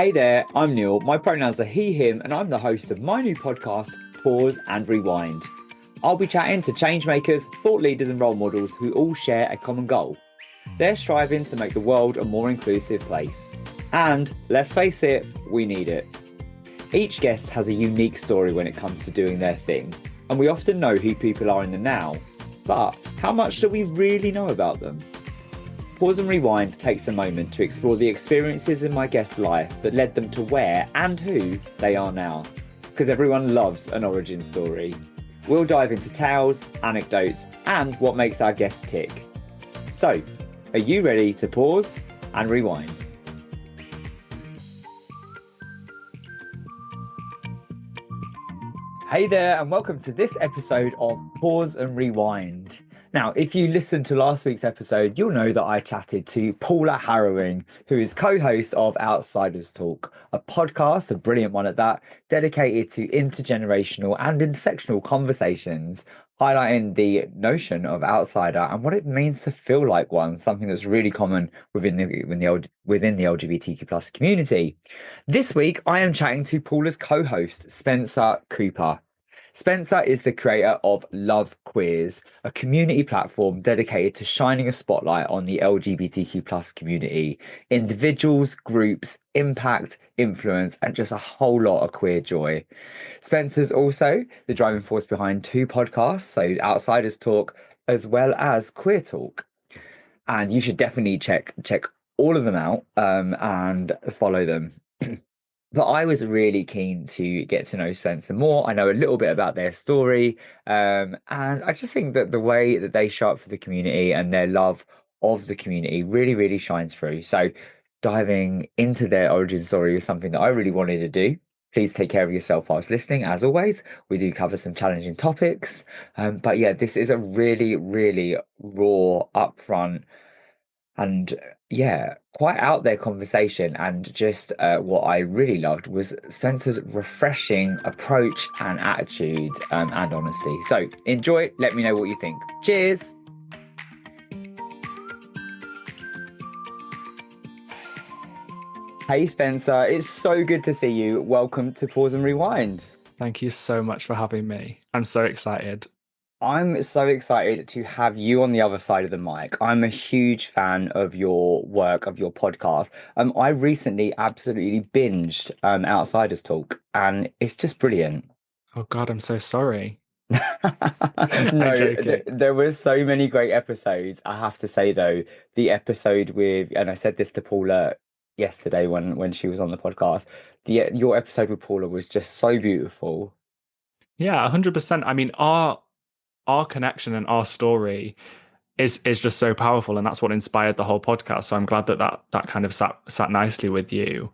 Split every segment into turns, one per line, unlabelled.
Hey there, I'm Neil. My pronouns are he, him, and I'm the host of my new podcast, Pause and Rewind. I'll be chatting to changemakers, thought leaders, and role models who all share a common goal. They're striving to make the world a more inclusive place. And let's face it, we need it. Each guest has a unique story when it comes to doing their thing, and we often know who people are in the now. But how much do we really know about them? Pause and Rewind takes a moment to explore the experiences in my guest's life that led them to where and who they are now. Because everyone loves an origin story. We'll dive into tales, anecdotes, and what makes our guests tick. So, are you ready to pause and rewind? Hey there, and welcome to this episode of Pause and Rewind. Now, if you listened to last week's episode, you'll know that I chatted to Paula Harrowing, who is co-host of Outsiders Talk, a podcast, a brilliant one at that, dedicated to intergenerational and intersectional conversations, highlighting the notion of outsider and what it means to feel like one, something that's really common within the LGBTQ plus community. This week, I am chatting to Paula's co-host, Spencer Cooper. Spencer is the creator of Love Queers, a community platform dedicated to shining a spotlight on the LGBTQ plus community, individuals, groups, impact, influence, and just a whole lot of queer joy. Spencer's also the driving force behind two podcasts, so Outsiders Talk as well as Queer Talk. And you should definitely check all of them out and follow them. But I was really keen to get to know Spencer more. I know a little bit about their story. And I just think that the way that they show up for the community and their love of the community really, really shines through. So diving into their origin story was something that I really wanted to do. Please take care of yourself whilst listening. As always, we do cover some challenging topics. But yeah, this is a really, really raw, upfront, and yeah, quite out there conversation. And just what I really loved was Spencer's refreshing approach and attitude and honesty. So enjoy, let me know what you think. Cheers. Hey Spencer, it's so good to see you. Welcome to Pause and Rewind.
Thank you so much for having me. I'm so excited.
I'm so excited to have you on the other side of the mic. I'm a huge fan of your work, of your podcast. I recently absolutely binged Outsiders Talk, and it's just brilliant.
Oh God, I'm so sorry. I'm
No,
joking.
there were so many great episodes. I have to say though, the episode with, and I said this to Paula yesterday when she was on the podcast, your episode with Paula was just so beautiful.
Yeah, 100%. I mean, our connection and our story is just so powerful, and that's what inspired the whole podcast. So I'm glad that kind of sat nicely with you.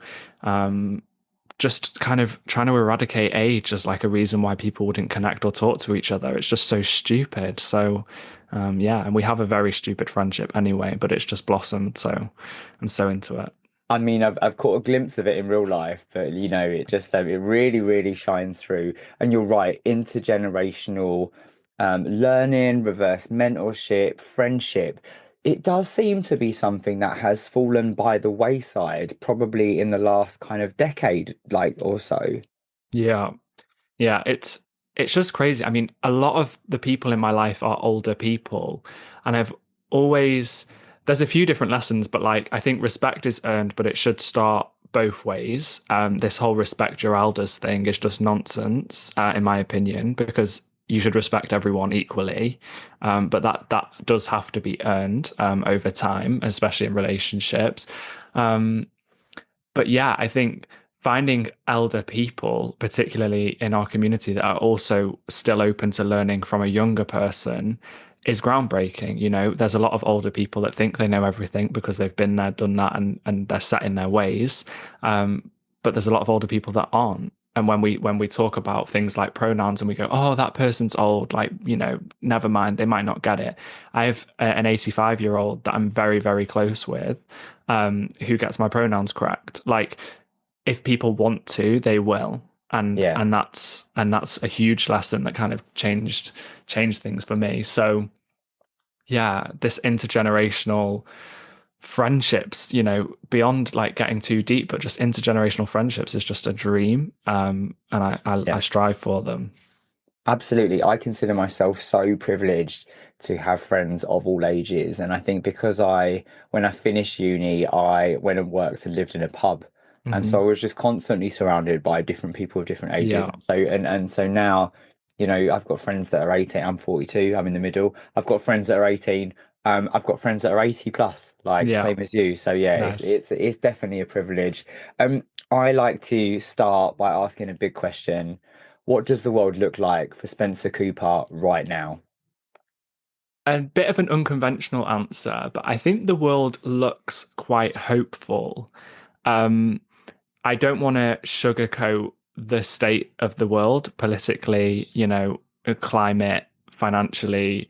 Just kind of trying to eradicate age as like a reason why people wouldn't connect or talk to each other. It's just so stupid. So yeah, and we have a very stupid friendship anyway, but it's just blossomed. So I'm so into it.
I mean, I've caught a glimpse of it in real life, but you know, it just it really, really shines through. And you're right, intergenerational learning, reverse mentorship, friendship. It does seem to be something that has fallen by the wayside, probably in the last kind of decade, like or so.
Yeah. Yeah, it's just crazy. I mean, a lot of the people in my life are older people, and I've always there's a few different lessons, but like I think respect is earned, but it should start both ways. This whole respect your elders thing is just nonsense, in my opinion, because you should respect everyone equally. But that does have to be earned over time, especially in relationships. Um, but yeah, I think finding elder people, particularly in our community, that are also still open to learning from a younger person is groundbreaking. You know, there's a lot of older people that think they know everything because they've been there, done that, and they're set in their ways. But there's a lot of older people that aren't. And when we talk about things like pronouns and we go, oh, that person's old, like, you know, never mind, they might not get it. I have an 85-year-old that I'm very, very close with, who gets my pronouns correct. Like, if people want to, they will. And
Yeah.
and that's a huge lesson that kind of changed things for me. So yeah, this intergenerational friendships, beyond like getting too deep, but just intergenerational friendships is just a dream. And I
Yeah.
strive for them.
Absolutely. I consider myself so privileged to have friends of all ages. And I think because when I finished uni, I went and worked and lived in a pub. And so I
Hmm.
was just constantly surrounded by different people of different ages.
Yeah.
And so now, I've got friends that are 18. I'm 42. I'm in the middle. I've got friends that are 18. I've got friends that are 80 plus, like
Yeah.
same as you. So yeah, it's
Nice.
it's it's definitely a privilege. I like to start by asking a big question. What does the world look like for Spencer Cooper right now?
A bit of an unconventional answer, but I think the world looks quite hopeful. Um, I don't want to sugarcoat the state of the world politically, climate, financially,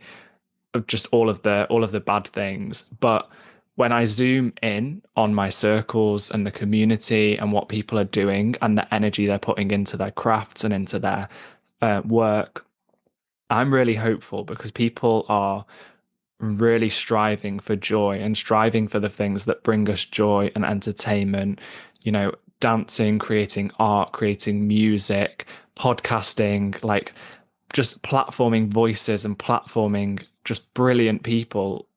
of just all of the bad things. But when I zoom in on my circles and the community and what people are doing and the energy they're putting into their crafts and into their work, I'm really hopeful because people are really striving for joy and striving for the things that bring us joy and entertainment, dancing, creating art, creating music, podcasting, like just platforming voices and platforming just brilliant people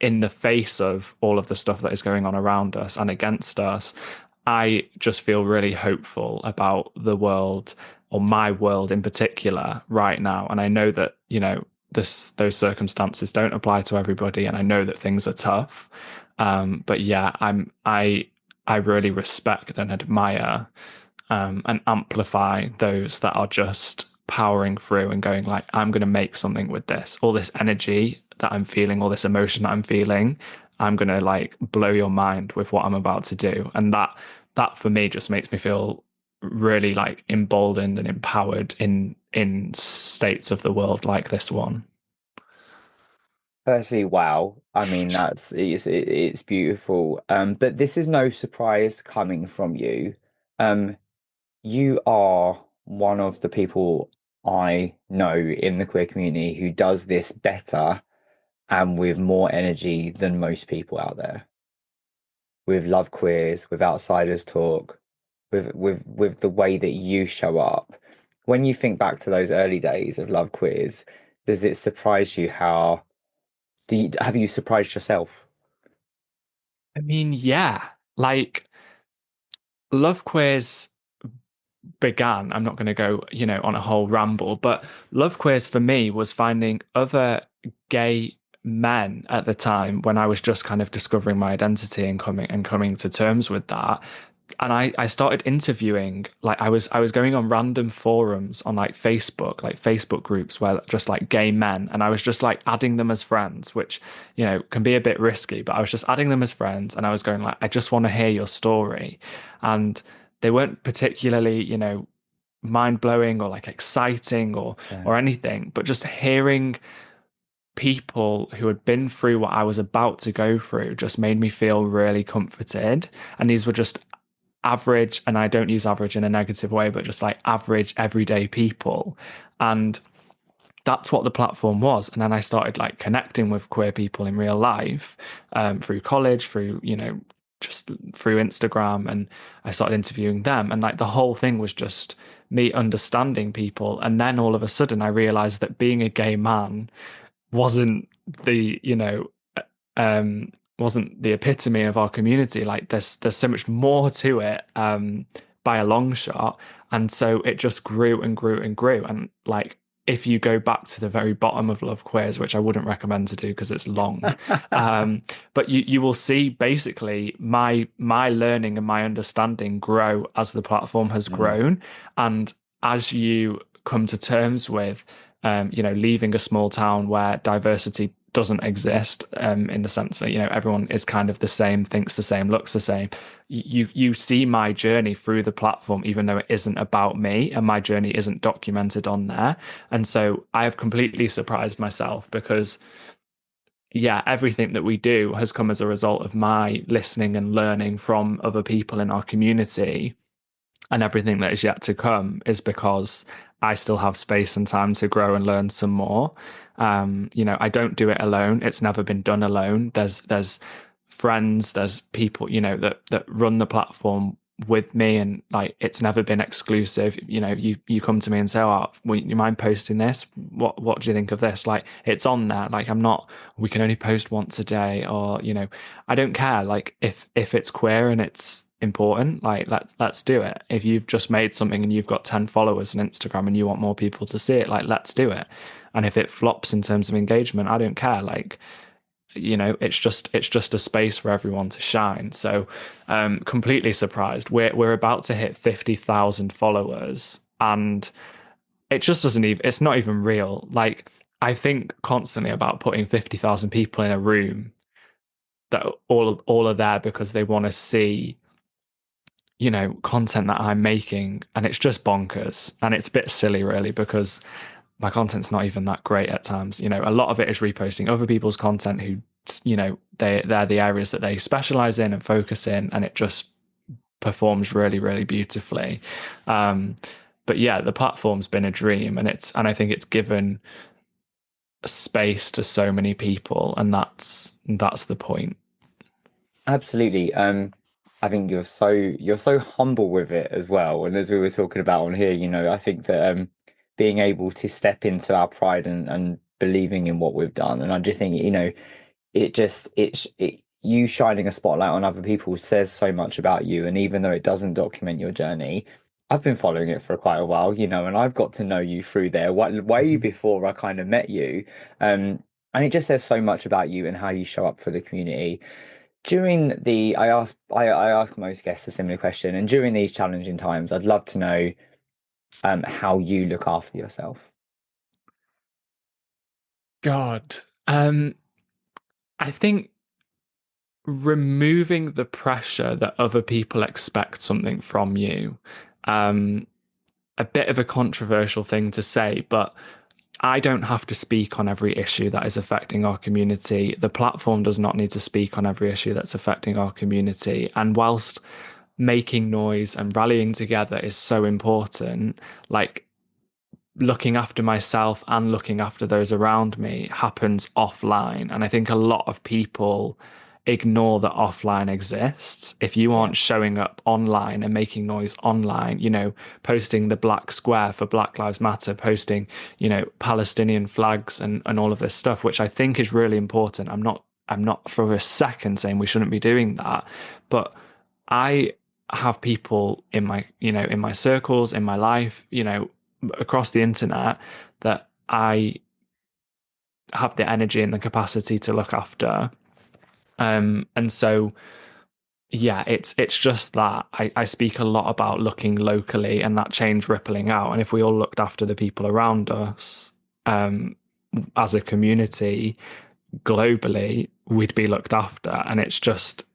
in the face of all of the stuff that is going on around us and against us. I just feel really hopeful about the world, or my world in particular right now. And I know that, those circumstances don't apply to everybody, and I know that things are tough. But yeah, I really respect and admire and amplify those that are just powering through and going like, I'm going to make something with this. All this energy that I'm feeling, all this emotion that I'm feeling, I'm going to like blow your mind with what I'm about to do. And that for me just makes me feel really like emboldened and empowered in states of the world like this one.
Firstly, wow. I mean, it's beautiful. But this is no surprise coming from you. Um, you are one of the people I know in the queer community who does this better and with more energy than most people out there. With Love Queers, with Outsiders Talk, with the way that you show up. When you think back to those early days of Love Queers, does it surprise you how have you surprised yourself?
I mean, yeah, like Love Quiz began, I'm not going to go, on a whole ramble, but Love Quiz for me was finding other gay men at the time when I was just kind of discovering my identity and coming to terms with that. And I started interviewing, like I was going on random forums on like Facebook groups where just like gay men, and I was just like adding them as friends, which can be a bit risky, but I was just adding them as friends, and I was going like, I just want to hear your story. And they weren't particularly, mind blowing or like exciting
Yeah.
or anything, but just hearing people who had been through what I was about to go through just made me feel really comforted. And these were just average, and I don't use average in a negative way, but just like average everyday people. And that's what the platform was. And then I started like connecting with queer people in real life, through college, through, just through Instagram. And I started interviewing them. And like the whole thing was just me understanding people. And then all of a sudden I realized that being a gay man wasn't the, wasn't the epitome of our community. Like there's so much more to it, by a long shot. And so it just grew and grew and grew. And like if you go back to the very bottom of Love Queers, which I wouldn't recommend to do because it's long, but you will see basically my learning and my understanding grow as the platform has
Mm,
grown. And as you come to terms with leaving a small town where diversity doesn't exist, in the sense that, everyone is kind of the same, thinks the same, looks the same. You see my journey through the platform, even though it isn't about me and my journey isn't documented on there. And so I have completely surprised myself because, yeah, everything that we do has come as a result of my listening and learning from other people in our community, and everything that is yet to come is because I still have space and time to grow and learn some more. I don't do it alone. It's never been done alone. There's friends, there's people, that run the platform with me, and like it's never been exclusive. You come to me and say, "Oh, will you mind posting this? What do you think of this?" Like it's on there. Like I'm not. We can only post once a day, or I don't care. Like if it's queer and it's important, like let's do it. If you've just made something and you've got 10 followers on Instagram and you want more people to see it, like let's do it. And if it flops in terms of engagement, I don't care. Like it's just a space for everyone to shine. So completely surprised. We're about to hit 50,000 followers, and it just doesn't even, it's not even real. Like I think constantly about putting 50,000 people in a room that all are there because they want to see content that I'm making, and it's just bonkers, and it's a bit silly really, because my content's not even that great at times. A lot of it is reposting other people's content who, they're the areas that they specialize in and focus in, and it just performs really, really beautifully. But yeah, the platform's been a dream, and I think it's given space to so many people, and that's the point.
Absolutely. I think you're so humble with it as well. And as we were talking about on here, I think that being able to step into our pride and believing in what we've done. And I just think, you shining a spotlight on other people says so much about you. And even though it doesn't document your journey, I've been following it for quite a while, and I've got to know you through there way
Mhm.
before I kind of met you. And it just says so much about you and how you show up for the community. I ask most guests a similar question, and during these challenging times, I'd love to know how you look after yourself.
God, I think removing the pressure that other people expect something from you. Um, a bit of a controversial thing to say, but I don't have to speak on every issue that is affecting our community. The platform does not need to speak on every issue that's affecting our community. And whilst making noise and rallying together is so important, like looking after myself and looking after those around me happens offline. And I think a lot of people ignore that offline exists. If you
Yeah.
aren't showing up online and making noise online, posting the black square for Black Lives Matter, posting, Palestinian flags and all of this stuff, which I think is really important. I'm not for a second saying we shouldn't be doing that, but I have people in my circles, in my life, across the internet that I have the energy and the capacity to look after. And so yeah, it's just that I speak a lot about looking locally and that change rippling out. And if we all looked after the people around us, as a community globally, we'd be looked after. And it's just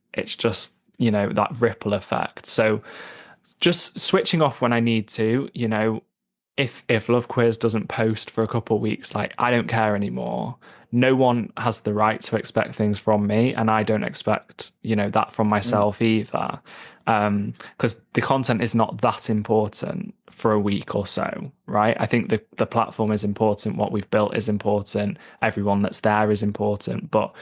that ripple effect. So just switching off when I need to, if Love Quiz doesn't post for a couple of weeks, like I don't care anymore. No one has the right to expect things from me, and I don't expect, that from
Mm.
myself either. Because the content is not that important for a week or so, right? I think the platform is important, what we've built is important, everyone that's there is important, but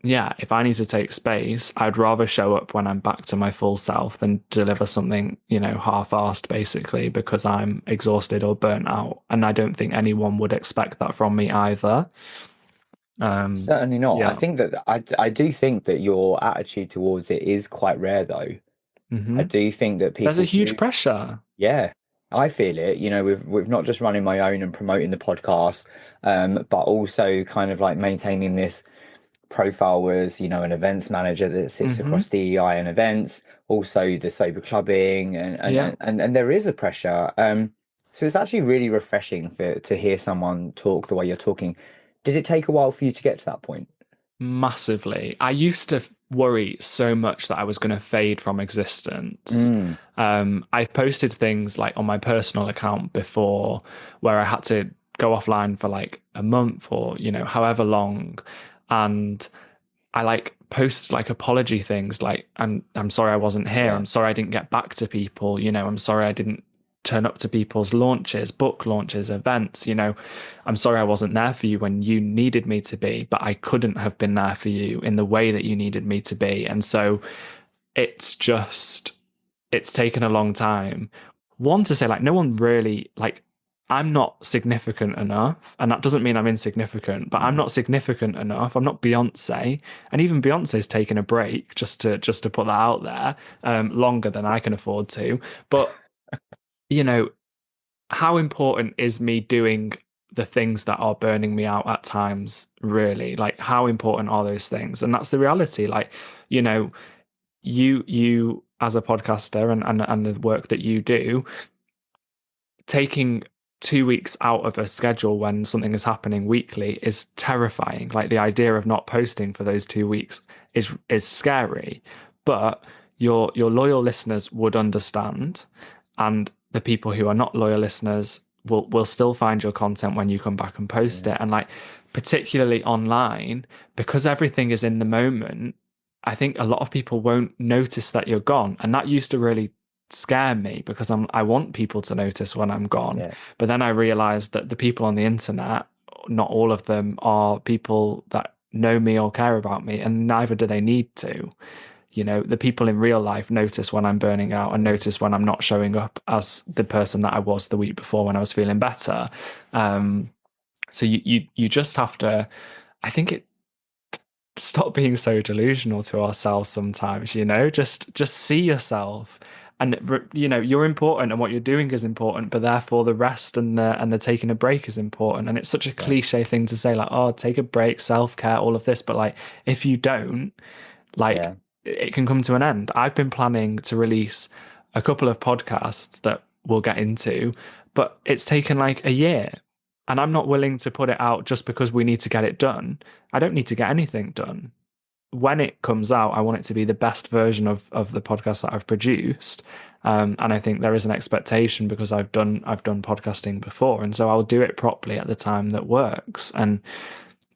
yeah, if I need to take space, I'd rather show up when I'm back to my full self than deliver something, half-assed basically because I'm exhausted or burnt out. And I don't think anyone would expect that from me either. Um,
Certainly not. I
yeah.
think that I do think that your attitude towards it is quite rare, though. I
Hmm.
do think that
There's a
people
huge
do.
pressure.
Yeah, I feel it, with not just running my own and promoting the podcast, but also kind of like maintaining this profile as, an events manager that sits
Hmm.
across DEI and events, also the sober clubbing, and and
Yeah.
and, and, and there is a pressure. So it's actually really refreshing to hear someone talk the way you're talking. Did it take a while for you to get to that point?
Massively. I used to worry so much that I was going to fade from existence.
Mm,
I've posted things like on my personal account before where I had to go offline for like a month or, however long. And I like post like apology things like I'm sorry I wasn't here.
yeah.
I'm sorry I didn't get back to people. I'm sorry I didn't turn up to people's launches, book launches, events. I'm sorry I wasn't there for you when you needed me to be, but I couldn't have been there for you in the way that you needed me to be. And so it's just, it's taken a long time. One, to say, like, no one really, like, I'm not significant enough, and that doesn't mean I'm insignificant, but I'm
Mm.
not significant enough. I'm not Beyonce, and even Beyonce's taking a break, just to put that out there, longer than I can afford to. But you know, how important is me doing the things that are burning me out at times, really? Like, how important are those things? And that's the reality. Like, you know, you as a podcaster, and the work that you do, taking 2 weeks out of a schedule when something is happening weekly is terrifying. Like, the idea of not posting for those 2 weeks is scary. But your loyal listeners would understand, and the people who are not loyal listeners will still find your content when you come back and post
Yeah.
it. And, like, particularly online, because everything is in the moment, I think a lot of people won't notice that you're gone. And that used to really scare me, because I want people to notice when I'm gone.
Yeah.
But then I realized that the people on the internet, not all of them are people that know me or care about me, and neither do they need to. The people in real life notice when I'm burning out, and
Yeah.
notice when I'm not showing up as the person that I was the week before when I was feeling better. So you just have to, I think, stop being so delusional to ourselves sometimes. Just see yourself, and you're important, and what you're doing is important, but therefore the rest and the taking a break is important. And it's such a
Yeah.
cliche thing to say, like, oh, take a break, self-care, all of this, but, like, if you don't, like,
Yeah.
it can come to an end. I've been planning to release a couple of podcasts that we'll get into, but it's taken like a year. And I'm not willing to put it out just because we need to get it done. I don't need to get anything done. When it comes out, I want it to be the best version of the podcast that I've produced. And I think there is an expectation, because I've done podcasting before, and so I'll do it properly at the time that works. And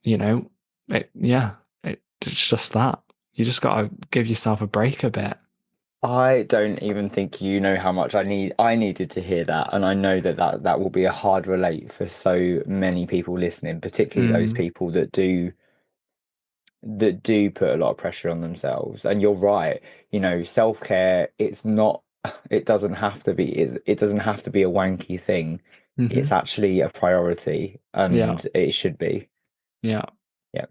you know, it's just that. You just gotta give yourself a break a bit.
I don't even think you know how much I needed to hear that, and I know that will be a hard relate for so many people listening, particularly those
Mm,
people that do put a lot of pressure on themselves. And you're right, self-care, it's not it doesn't have to be it doesn't have to be a wanky thing.
hmm.
It's actually a priority,
Yeah,
and it should be.
yeah.
Yeah.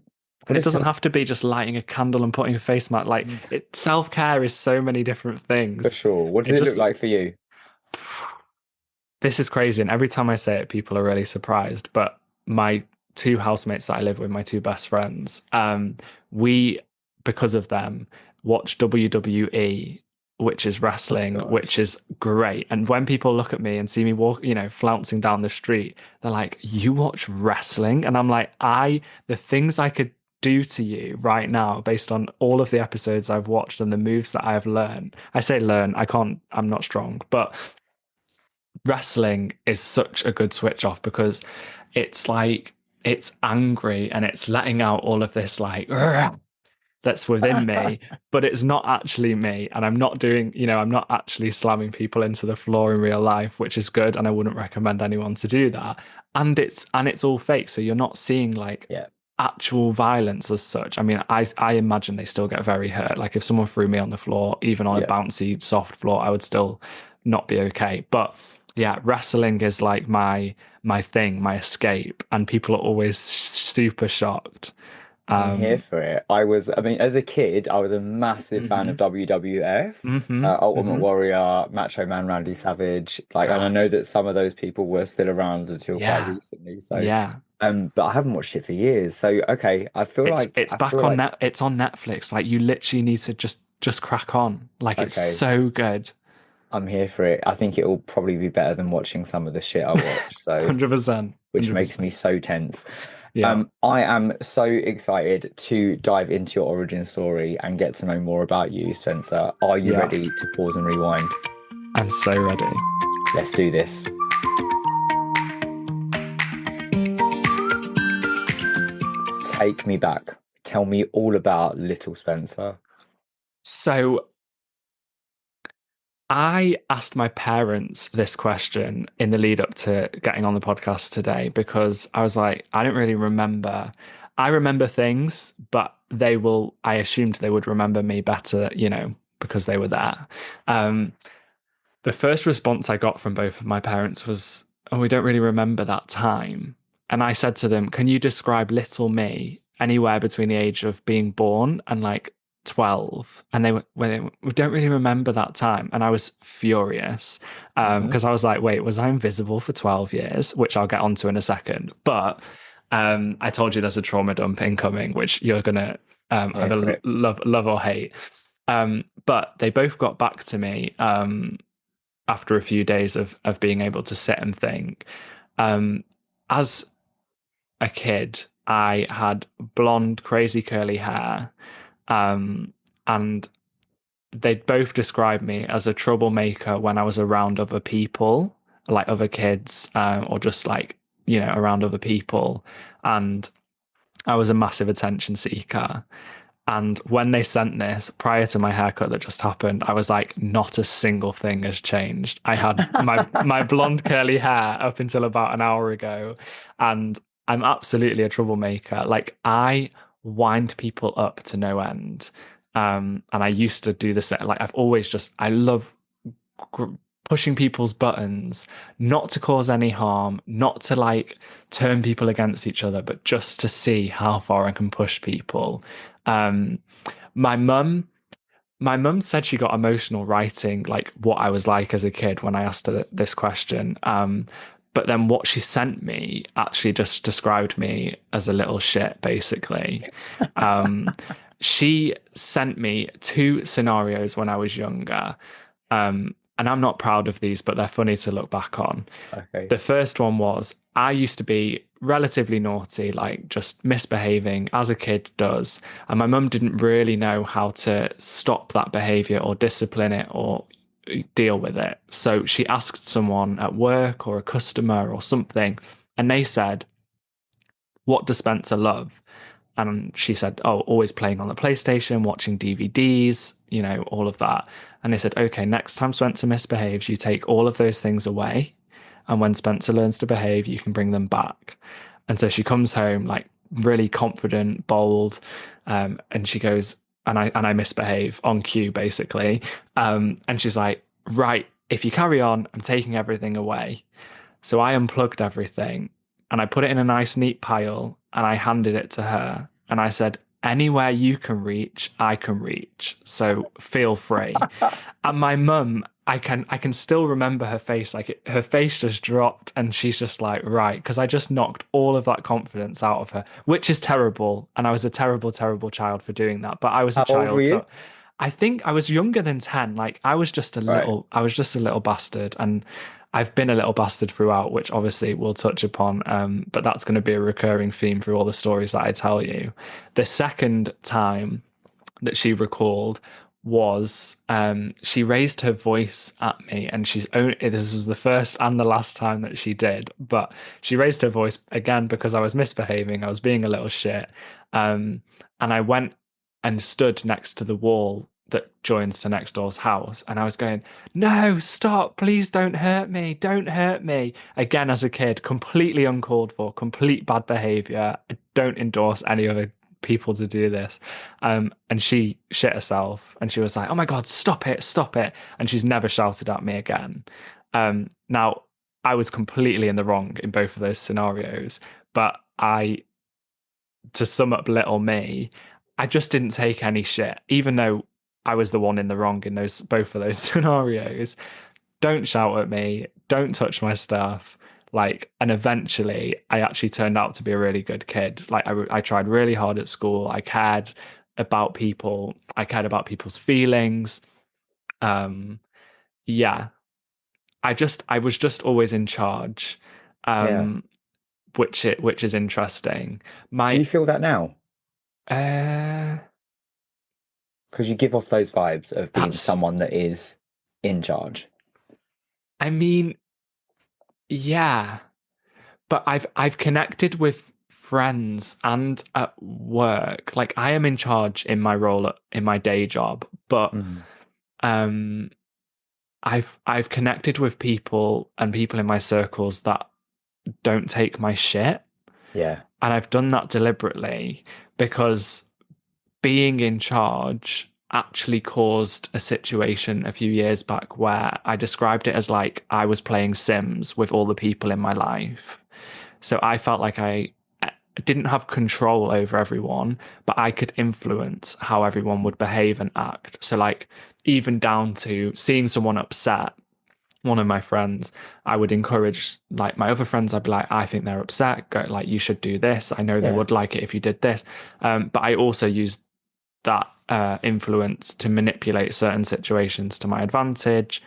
And
Well,
it doesn't
listen,
have to be just lighting a candle and putting a face mask. Like, it, self-care is so many different
for
things.
sure. What does
It
it look
just
like for you?
This is crazy, and every time I say it, people are really surprised. But my two housemates that I live with, my two best friends, we, because of them, watch WWE, which is
Oh
wrestling, which
gosh.
is great. And when people look at me and see me walk, flouncing down the street, they're like, "You watch wrestling?" And I'm like, the things I could do to you right now based on all of the episodes I've watched and the moves that I've learned. I say learn, I'm not strong, but wrestling is such a good switch off, because it's like, it's angry and it's letting out all of this, like, that's within me, but it's not actually me. And I'm not actually slamming people into the floor in real life, which is good. And I wouldn't recommend anyone to do that. And it's all fake. So you're not seeing, like,
Yeah.
actual violence as such. I mean, I imagine they still get very hurt. Like, if someone threw me on the floor, even on a
Yeah.
bouncy, soft floor, I would still not be okay. But yeah, wrestling is like my thing, my escape, and people are always super shocked.
I'm here
Um,
for it. I mean, as a kid, I was a massive fan of
mhm,
WWF,
mhm,
Ultimate
mhm.
Warrior, Macho Man Randy Savage. Like, and I
God,
know that some of those people were still around until quite
yeah,
recently. So,
yeah.
but I haven't watched it for years. So, okay,
It's it's
I
back
feel
on
like,
net. It's on Netflix. Like, you literally need to just crack on. Like, it's
okay,
so good.
I'm here for it. I think it will probably be better than watching some of the shit I watch. So,
100%,
which makes me
100%.
so tense.
Yeah,
I am so excited to dive into your origin story and get to know more about you, Spencer. Are you
yeah.
ready to pause and rewind?
I'm so ready.
Let's do this. Take me back. Tell me all about little Spencer.
So I asked my parents this question in the lead up to getting on the podcast today because I was like, I don't really remember. I remember things, but I assumed they would remember me better, because they were there. Um, the first response I got from both of my parents was, "Oh, we don't really remember that time." And I said to them, "Can you describe little me anywhere between the age of being born and like 12?" And "We don't really remember that time." And I was furious
Mhm.
because I was like, "Wait, was I invisible for 12 years?" Which I'll get onto in a second. But I told you there's a trauma dump incoming, which you're gonna
Here for
either
it.
love or hate. But they both got back to me. After a few days of being able to sit and think. Um, as a kid, I had blonde, crazy curly hair, and they'd both describe me as a troublemaker when I was around other people, like other kids, or just like around other people, and I was a massive attention seeker. And when they sent this prior to my haircut that just happened, I was like, not a single thing has changed. I had my blonde curly hair up until about an hour ago, and I'm absolutely a troublemaker. Like I wind people up to no end. And I used to do this. Like I love gr- pushing people's buttons, not to cause any harm, not to like turn people against each other, but just to see how far I can push people. Um, my mum, my mum said she got emotional writing like what I was like as a kid when I asked her this question. But then what she sent me actually just described me as a little shit, basically. Um, she sent me two scenarios when I was younger. And I'm not proud of these, but they're funny to look back on.
Okay.
The first one was I used to be relatively naughty, like just misbehaving as a kid does. And my mum didn't really know how to stop that behavior or discipline it or deal with it. So she asked someone at work or a customer or something, and they said, "What does Spencer love?" And she said, "Oh, always playing on the PlayStation, watching DVDs, all of that." And they said, "Okay, next time Spencer misbehaves, you take all of those things away. And when Spencer learns to behave, you can bring them back." And so she comes home like really confident, bold, and she goes, and I misbehave on cue, basically. And she's like, "Right, if you carry on, I'm taking everything away." So I unplugged everything and I put it in a nice, neat pile and I handed it to her. And I said, "Anywhere you can reach, I can reach. So feel free." And my mum, I can still remember her face. Like her face just dropped and she's just like, "Right," because I just knocked all of that confidence out of her, which is terrible. And I was a terrible, terrible child for doing that. But I was a
How old were
child,
you?
so I think I was younger than 10. Like
Right.
I was just a little bastard. And I've been a little bastard throughout, which obviously we'll touch upon. But that's going to be a recurring theme through all the stories that I tell you. The second time that she recalled was she raised her voice at me, and this was the first and the last time that she did, but she raised her voice again because I was misbehaving. I was being a little shit. And I went and stood next to the wall that joins to next door's house, and I was going, "No, stop, please don't hurt me, don't hurt me." Again, as a kid, completely uncalled for, complete bad behavior. I don't endorse any other people to do this. And she shit herself and she was like, "Oh my God, stop it, stop it." And she's never shouted at me again. Now, I was completely in the wrong in both of those scenarios, but to sum up little me, I just didn't take any shit, even though I was the one in the wrong in both of those scenarios. Don't shout at me, don't touch my stuff. Like, and eventually I actually turned out to be a really good kid. Like, I tried really hard at school. I cared about people, I cared about people's feelings. Um, yeah, I was just always in charge.
Yeah.
Um, which is interesting.
Do
My
you feel that now?
uh
Because you give off those vibes of being
that's
someone that is in charge.
I mean, yeah, but I've connected with friends and at work. Like I am in charge in my role in my day job, but
Mm.
um I've connected with people and people in my circles that don't take my shit.
Yeah.
And I've done that deliberately because being in charge actually caused a situation a few years back where I described it as like I was playing Sims with all the people in my life. So I felt like I didn't have control over everyone, but I could influence how everyone would behave and act. So, like, even down to seeing someone upset, one of my friends, I would encourage like my other friends. I'd be like, I think they're upset. Go like, you should do this. I know they
Yeah.
would like it if you did this. But I also used that influence to manipulate certain situations to my advantage,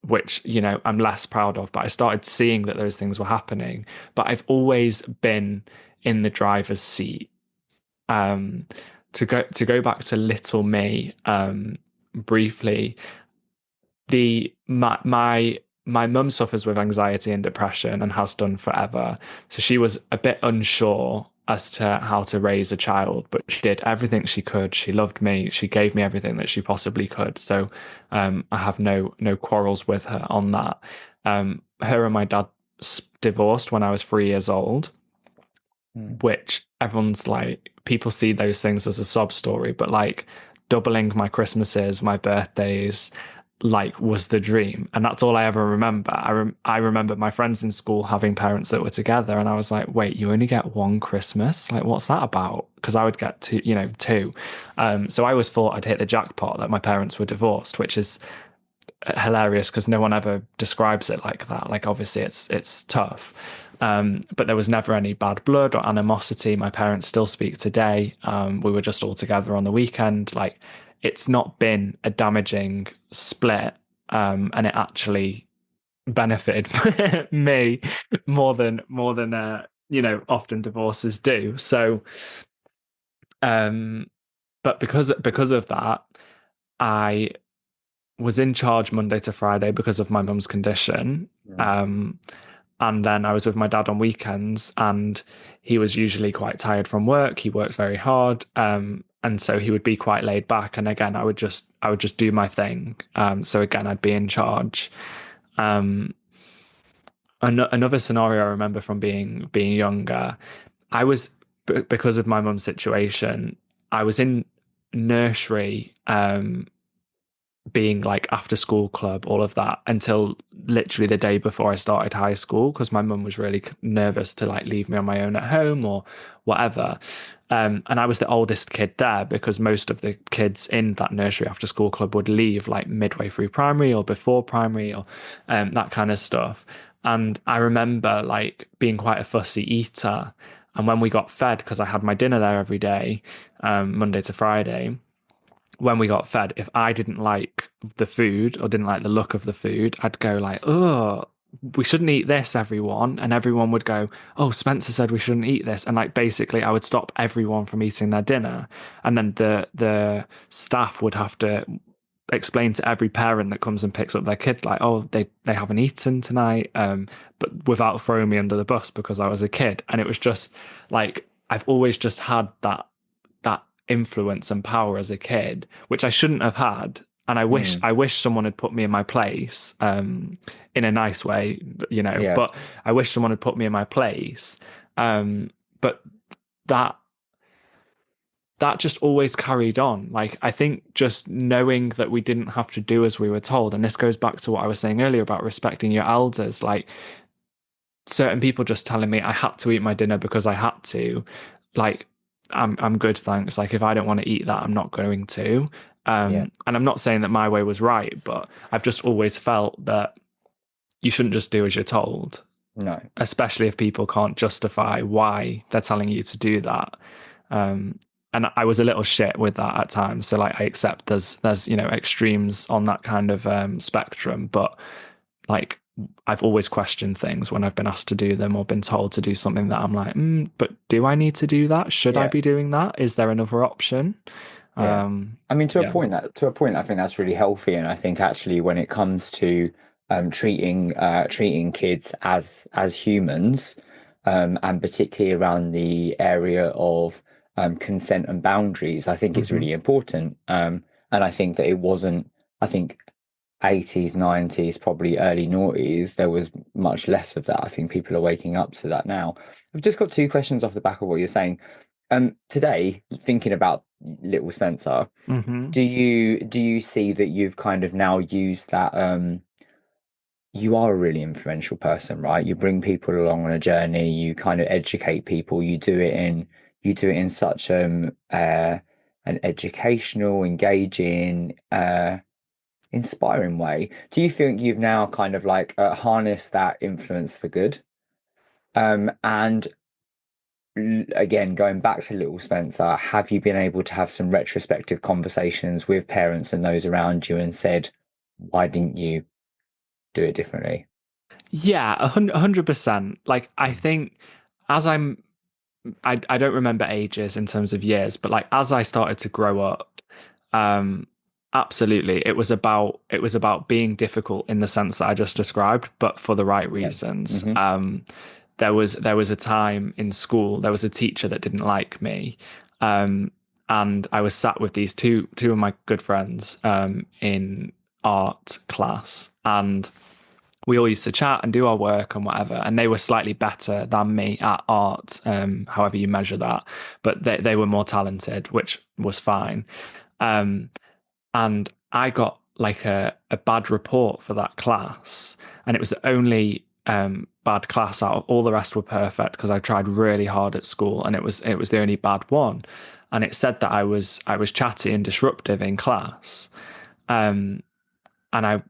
which, you know, I'm less proud of. But I started seeing that those things were happening. But I've always been in the driver's seat. Um, to go back to little me, briefly, the my mum suffers with anxiety and depression and has done forever. So she was a bit unsure as to how to raise a child, but she did everything she could. She loved me. She gave me everything that she possibly could. So I have no quarrels with her on that. Her and my dad divorced when I was 3 years old,
Mm.
which everyone's like, people see those things as a sob story, but like doubling my Christmases, my birthdays, like was the dream. And that's all I ever remember. I remember my friends in school having parents that were together, and I was like, wait, you only get one Christmas? Like, what's that about? Because I would get two, you know, two. So I always thought I'd hit the jackpot that my parents were divorced, which is hilarious because no one ever describes it like that. Like obviously it's tough. But there was never any bad blood or animosity. My parents still speak today. We were just all together on the weekend. Like it's not been a damaging split. And it actually benefited me more than you know, often divorces do. So um but because of that, I was in charge Monday to Friday because of my mum's condition.
Mm.
Um, and then I was with my dad on weekends, and he was usually quite tired from work. He works very hard. And so he would be quite laid back. And again, I would just do my thing. So again, I'd be in charge. Um, another scenario I remember from being younger, I was because of my mum's situation, I was in nursery being like after school club, all of that until literally the day before I started high school because my mum was really nervous to like leave me on my own at home or whatever. And I was the oldest kid there because most of the kids in that nursery after school club would leave like midway through primary or before primary or that kind of stuff. And I remember like being quite a fussy eater. And when we got fed, because I had my dinner there every day, Monday to Friday, when we got fed, if I didn't like the food or didn't like the look of the food, I'd go like, "Oh, we shouldn't eat this, everyone." And everyone would go, "Oh, Spencer said we shouldn't eat this." And like basically I would stop everyone from eating their dinner. And then the staff would have to explain to every parent that comes and picks up their kid like, "Oh, they haven't eaten tonight." But without throwing me under the bus because I was a kid. And it was just like I've always just had that influence and power as a kid, which I shouldn't have had. And
Mm.
I wish someone had put me in my place, in a nice way, you know,
Yeah.
but I wish someone had put me in my place. But that that just always carried on. Like I think just knowing that we didn't have to do as we were told, and this goes back to what I was saying earlier about respecting your elders, like certain people just telling me I had to eat my dinner because I had to, like I'm good, thanks. Like if I don't want to eat that, I'm not going to.
Yeah.
And I'm not saying that my way was right, but I've just always felt that you shouldn't just do as you're told,
No.
especially if people can't justify why they're telling you to do that. And I was a little shit with that at times. So like I accept there's you know extremes on that kind of spectrum, but like I've always questioned things when I've been asked to do them or been told to do something that I'm like, but do I need to do that? Should I
Yeah.
be doing that? Is there another option?
Yeah. I mean,
Yeah.
to a point, I think that's really healthy. And I think actually when it comes to treating kids as humans, and particularly around the area of consent and boundaries, I think it's
Hmm.
really important. And I think that it wasn't, I think 80s, 90s, probably early noughties, there was much less of that. I think people are waking up to that now. I've just got two questions off the back of what you're saying. Today, thinking about Little Spencer,
Hmm.
do you see that you've kind of now used that you are a really influential person, right? You bring people along on a journey, you kind of educate people, you do it in such an educational, engaging, inspiring way. Do you think you've now kind of like harnessed that influence for good? And again, going back to Little Spencer, have you been able to have some retrospective conversations with parents and those around you and said, why didn't you do it differently?
Yeah, 100%. Like, I think as I don't remember ages in terms of years, but like as I started to grow up, um, absolutely, it was about being difficult in the sense that I just described, but for the right
Yeah.
reasons.
Hmm.
There was a time in school, there was a teacher that didn't like me, um, and I was sat with these two of my good friends in art class, and we all used to chat and do our work and whatever, and they were slightly better than me at art, however you measure that, but they were more talented, which was fine. Um, and I got like a bad report for that class, and it was the only bad class out of all the rest were perfect because I tried really hard at school, and it was the only bad one, and it said that I was chatty and disruptive in class. Um, and I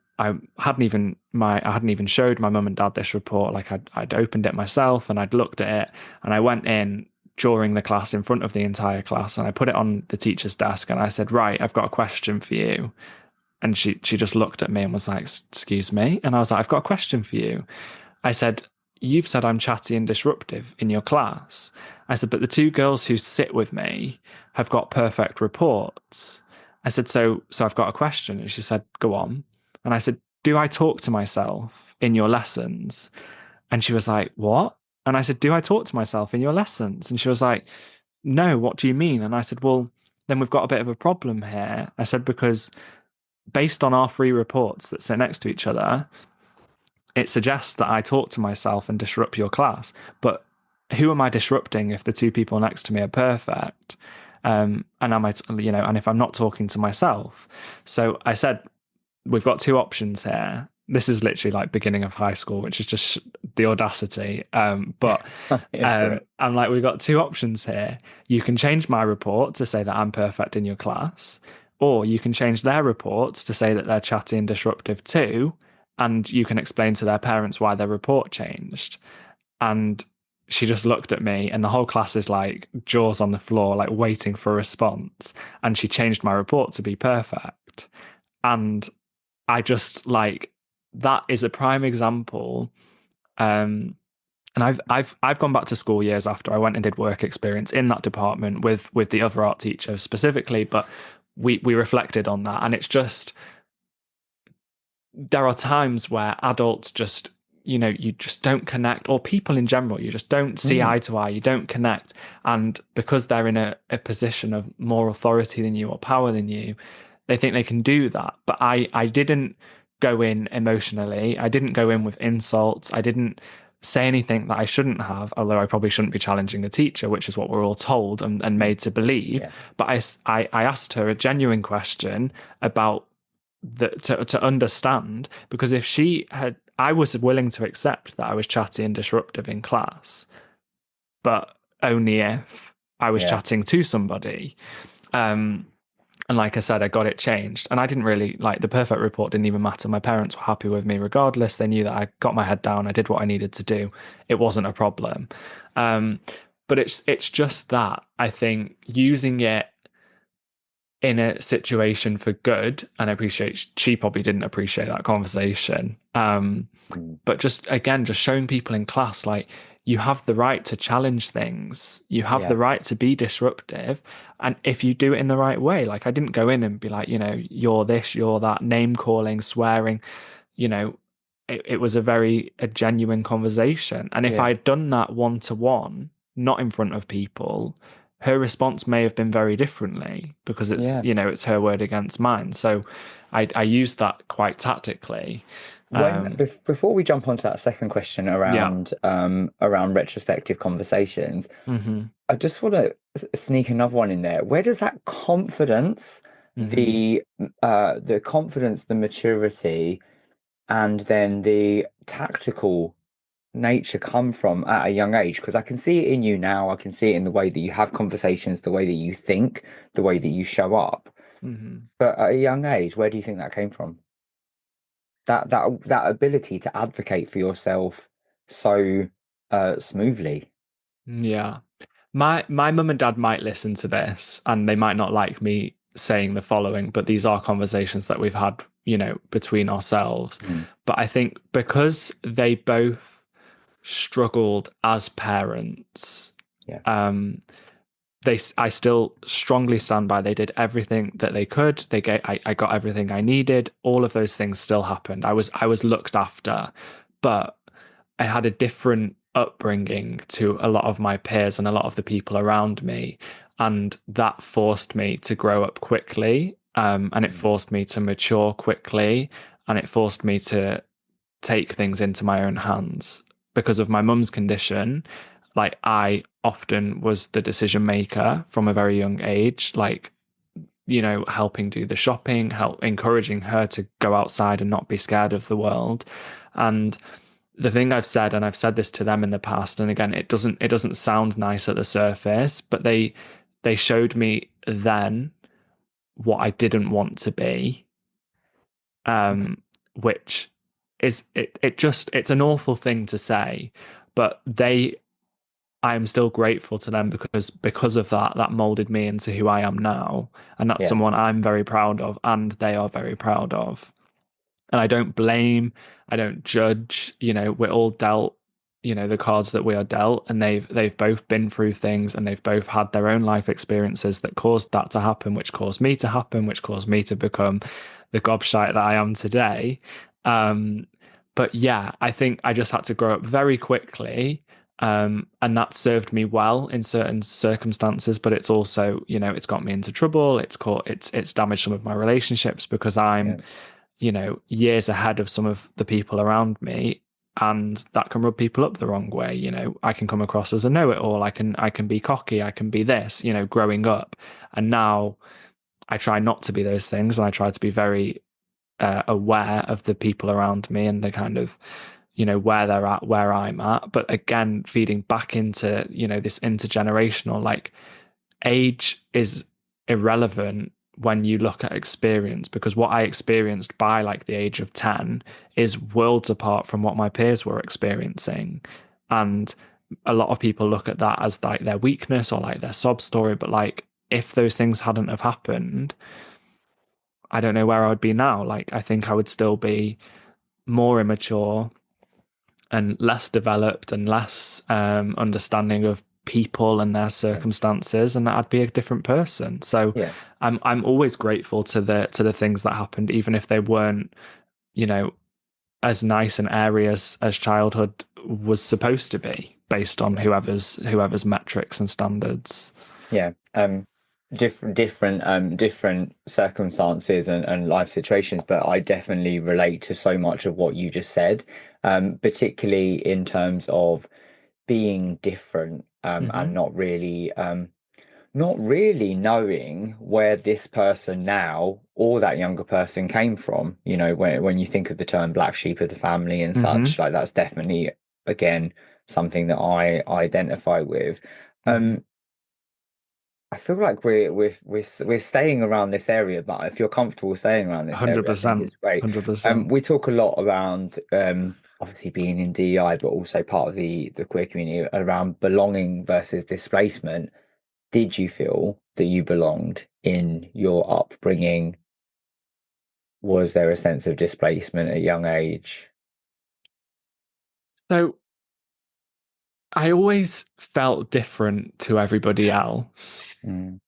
hadn't even showed my mum and dad this report. Like I'd opened it myself and I'd looked at it, and I went in during the class in front of the entire class and I put it on the teacher's desk and I said, right, I've got a question for you. And she just looked at me and was like, excuse me. And I was like, I've got a question for you. I said, you've said I'm chatty and disruptive in your class. I said, but the two girls who sit with me have got perfect reports. I said, so I've got a question. And she said, go on. And I said, do I talk to myself in your lessons? And she was like, what? And I said, do I talk to myself in your lessons? And she was like, no, what do you mean? And I said, well, then we've got a bit of a problem here. I said, because based on our three reports that sit next to each other, it suggests that I talk to myself and disrupt your class. But who am I disrupting if the two people next to me are perfect? And and if I'm not talking to myself? So I said, we've got two options here. This is literally like beginning of high school, which is just the audacity. But
I'm here for it.
I'm like, we've got two options here. You can change my report to say that I'm perfect in your class, or you can change their reports to say that they're chatty and disruptive too, and you can explain to their parents why their report changed. And she just looked at me, and the whole class is like jaws on the floor, like waiting for a response. And she changed my report to be perfect. And I just like that is a prime example. And I've gone back to school years after I went and did work experience in that department with the other art teacher specifically, but we reflected on that, and it's just there are times where adults just you just don't connect, or people in general, you just don't see
Mm,
eye to eye, you don't connect, and because they're in a position of more authority than you or power than you, they think they can do that. But I didn't go in emotionally, I didn't go in with insults, I didn't say anything that I shouldn't have, although I probably shouldn't be challenging the teacher, which is what we're all told and
mm,
made to believe.
yeah,
But I asked her a genuine question about to understand, because if she had, I was willing to accept that I was chatty and disruptive in class, but only if I was
yeah,
chatting to somebody. um and like I said, I got it changed, and I didn't really like the perfect report, didn't even matter. My parents were happy with me regardless. They knew that I got my head down, I did what I needed to do. It wasn't a problem. um but it's just that I think using it in a situation for good, and I appreciate she probably didn't appreciate that conversation.
mm,
But just again, just showing people in class like you have the right to challenge things, you have the
yeah,
right to be disruptive, and if you do it in the right way, like I didn't go in and be like, you're this, you're that, name calling, swearing, you know, it was a genuine conversation. And if
yeah,
I'd done that one to one, not in front of people, her response may have been very differently because it's,
Yeah.
you know, it's her word against mine. So I use that quite tactically.
Before we jump onto that second question
Yeah.
around retrospective conversations,
Hmm.
I just want to sneak another one in there. Where does that confidence,
Hmm.
the confidence, the maturity, and then the tactical nature come from at a young age? Because I can see it in you now. I can see it in the way that you have conversations, the way that you think, the way that you show up.
Hmm.
But at a young age, where do you think that came from? That ability to advocate for yourself so smoothly.
Yeah. My mum and dad might listen to this and they might not like me saying the following, but these are conversations that we've had, you know, between ourselves.
Mm,
But I think because they both struggled as parents,
yeah,
um, I still strongly stand by they did everything that they could. I got everything I needed. All of those things still happened. I was looked after, but I had a different upbringing to a lot of my peers and a lot of the people around me. And that forced me to grow up quickly. And it
mm,
forced me to mature quickly. And it forced me to take things into my own hands because of my mum's condition. Like, I often was the decision maker from a very young age, like, you know, helping do the shopping, help encouraging her to go outside and not be scared of the world. And the thing I've said, and I've said this to them in the past, and again, it doesn't sound nice at the surface, but they showed me then what I didn't want to be,
okay,
um, which is it's an awful thing to say, but I am still grateful to them because of that molded me into who I am now, and that's
yeah,
someone I'm very proud of, and they are very proud of. And I don't blame, I don't judge. You know, we're all dealt, you know, the cards that we are dealt, and they've both been through things, and they've both had their own life experiences that caused that to happen, which caused me to happen, which caused me to become the gobshite that I am today. Um, but yeah, I think I just had to grow up very quickly. And that served me well in certain circumstances, but it's also, you know, it's got me into trouble. It's damaged some of my relationships because I'm,
yeah,
you know, years ahead of some of the people around me, and that can rub people up the wrong way. You know, I can come across as a know-it-all. I can be cocky. I can be this, you know, growing up. And now I try not to be those things, and I try to be very aware of the people around me and the kind of, you know, where they're at, where I'm at. But again, feeding back into, you know, this intergenerational, like, age is irrelevant when you look at experience, because what I experienced by like the age of 10 is worlds apart from what my peers were experiencing. And a lot of people look at that as like their weakness or like their sob story, but like, if those things hadn't have happened, I don't know where I would be now. Like, I think I would still be more immature and less developed and less understanding of people and their
yeah,
circumstances, and I'd be a different person. So
yeah,
I'm always grateful to the things that happened, even if they weren't, you know, as nice and airy as childhood was supposed to be, based on
yeah,
whoever's metrics and standards.
yeah. Different circumstances and life situations, but I definitely relate to so much of what you just said, particularly in terms of being different,
Hmm.
and not really knowing where this person now or that younger person came from. You know, when you think of the term black sheep of the family and
Hmm.
such, like that's definitely again something that I identify with.
Hmm.
Um, I feel like we're staying around this area, but if you're comfortable staying around this area, I think
100%.
it's great.
100%.
We talk a lot around obviously being in DEI, but also part of the queer community around belonging versus displacement. Did you feel that you belonged in your upbringing? Was there a sense of displacement at a young age?
So I always felt different to everybody else.
Mm,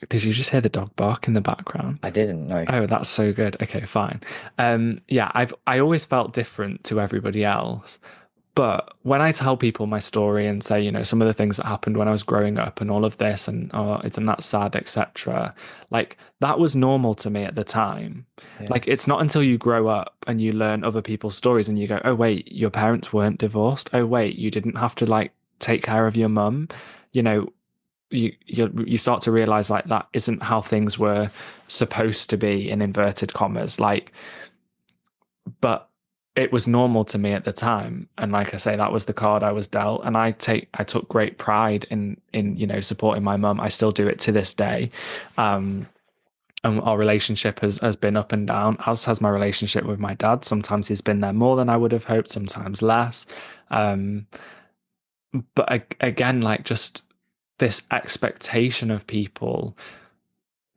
Did you just hear the dog bark in the background?
I didn't know.
Oh, that's so good. Okay, fine. Yeah, I always felt different to everybody else, But when I tell people my story and say, some of the things that happened when I was growing up and all of this and oh, isn't that sad, etc., like that was normal to me at the time.
Yeah.
Like it's not until you grow up and you learn other people's stories and you go, oh wait, your parents weren't divorced. Oh wait, you didn't have to like take care of your mum. You know, you start to realize like that isn't how things were supposed to be in inverted commas. Like, but it was normal to me at the time, and like I say, that was the card I was dealt, and I took great pride in supporting my mum. I still do it to this day. And our relationship has been up and down, as has my relationship with my dad. Sometimes he's been there more than I would have hoped, sometimes less. um but again, like just this expectation of people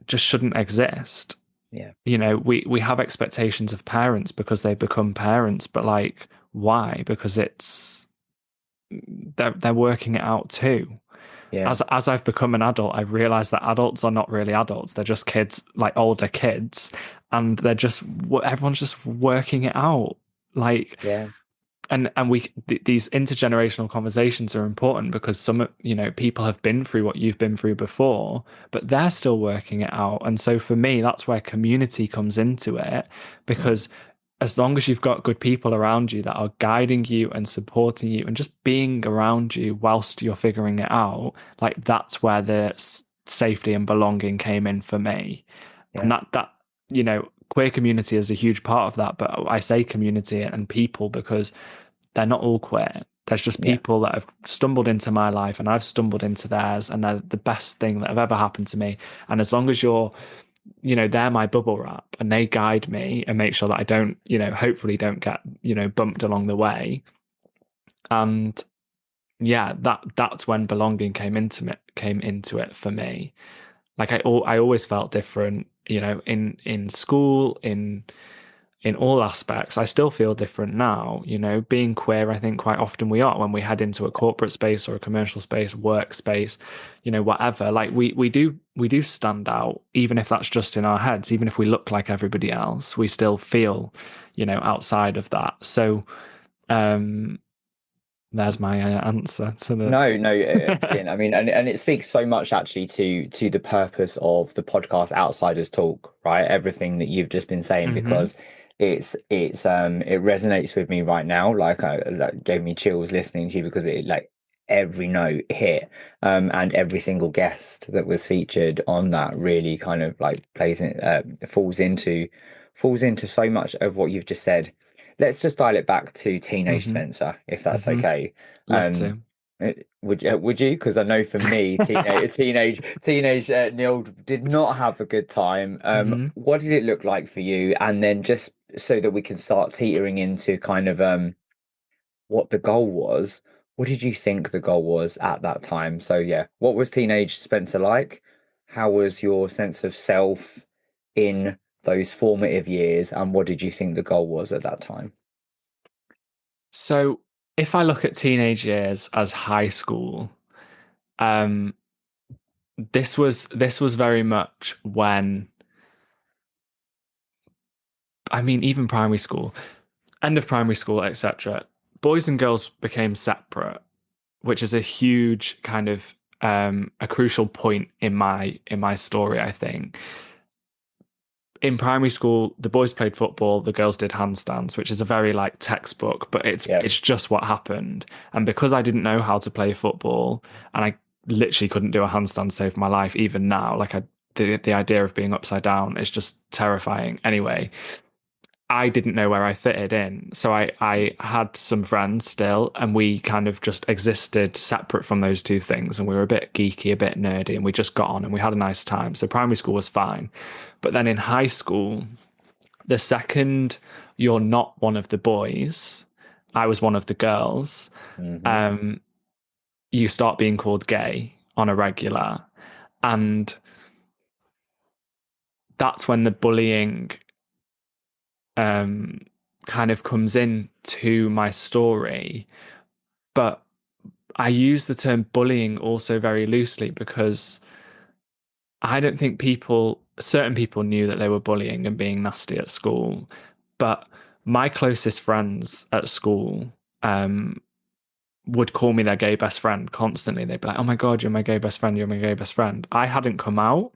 just shouldn't exist.
Yeah.
We have expectations of parents because they become parents, but like why? Because they're working it out too.
Yeah.
As I've become an adult, I've realized that adults are not really adults. They're just kids, like older kids, and everyone's just working it out. Like,
Yeah.
and these intergenerational conversations are important because some people have been through what you've been through before, but they're still working it out. And so for me, that's where community comes into it,
Mm.
because as long as you've got good people around you that are guiding you and supporting you and just being around you whilst you're figuring it out, like that's where the safety and belonging came in for me. And
Yeah.
queer community is a huge part of that. But I say community and people because they're not all queer. There's just
Yeah.
people that have stumbled into my life and I've stumbled into theirs, and they're the best thing that have ever happened to me. And as long as they're my bubble wrap and they guide me and make sure that I don't, hopefully don't get, bumped along the way. And yeah, that's when belonging came into it for me. Like I always felt different, in school, in all aspects. I still feel different now, being queer. I think quite often we are when we head into a corporate space or a commercial space, workspace, whatever. Like we do stand out, even if that's just in our heads. Even if we look like everybody else, we still feel, outside of that. So, um, there's my answer to
No, no,
the.
brilliant. I mean, and it speaks so much actually to the purpose of the podcast Outsiders Talk, right? Everything that you've just been saying,
Hmm.
because it resonates with me right now. Like gave me chills listening to you because it like every note hit, and every single guest that was featured on that really kind of like falls into so much of what you've just said. Let's just dial it back to teenage
Hmm.
Spencer, if that's
Hmm.
okay.
Love
Um,
to.
would you? Because I know for me, teenage Neil did not have a good time.
Hmm.
What did it look like for you? And then just so that we can start teetering into kind of what the goal was. What did you think the goal was at that time? So yeah, what was teenage Spencer like? How was your sense of self in those formative years? And what did you think the goal was at that time?
So if I look at teenage years as high school, um, this was very much when, I mean, even primary school, end of primary school, etc. Boys and girls became separate, which is a huge kind of a crucial point in my story, I think. In primary school, the boys played football, the girls did handstands, which is a very like textbook, but it's
Yeah,
it's just what happened. And because I didn't know how to play football, and I literally couldn't do a handstand to save my life, even now, like the idea of being upside down is just terrifying. Anyway, I didn't know where I fitted in. So I had some friends still, and we kind of just existed separate from those two things. And we were a bit geeky, a bit nerdy, and we just got on and we had a nice time. So primary school was fine. But then in high school, the second you're not one of the boys, I was one of the girls,
hmm,
um, you start being called gay on a regular. And that's when the bullying um, kind of comes in to my story. But I use the term bullying also very loosely because I don't think certain people knew that they were bullying and being nasty at school. But my closest friends at school, would call me their gay best friend constantly. They'd be like, "Oh my God, you're my gay best friend. You're my gay best friend." I hadn't come out.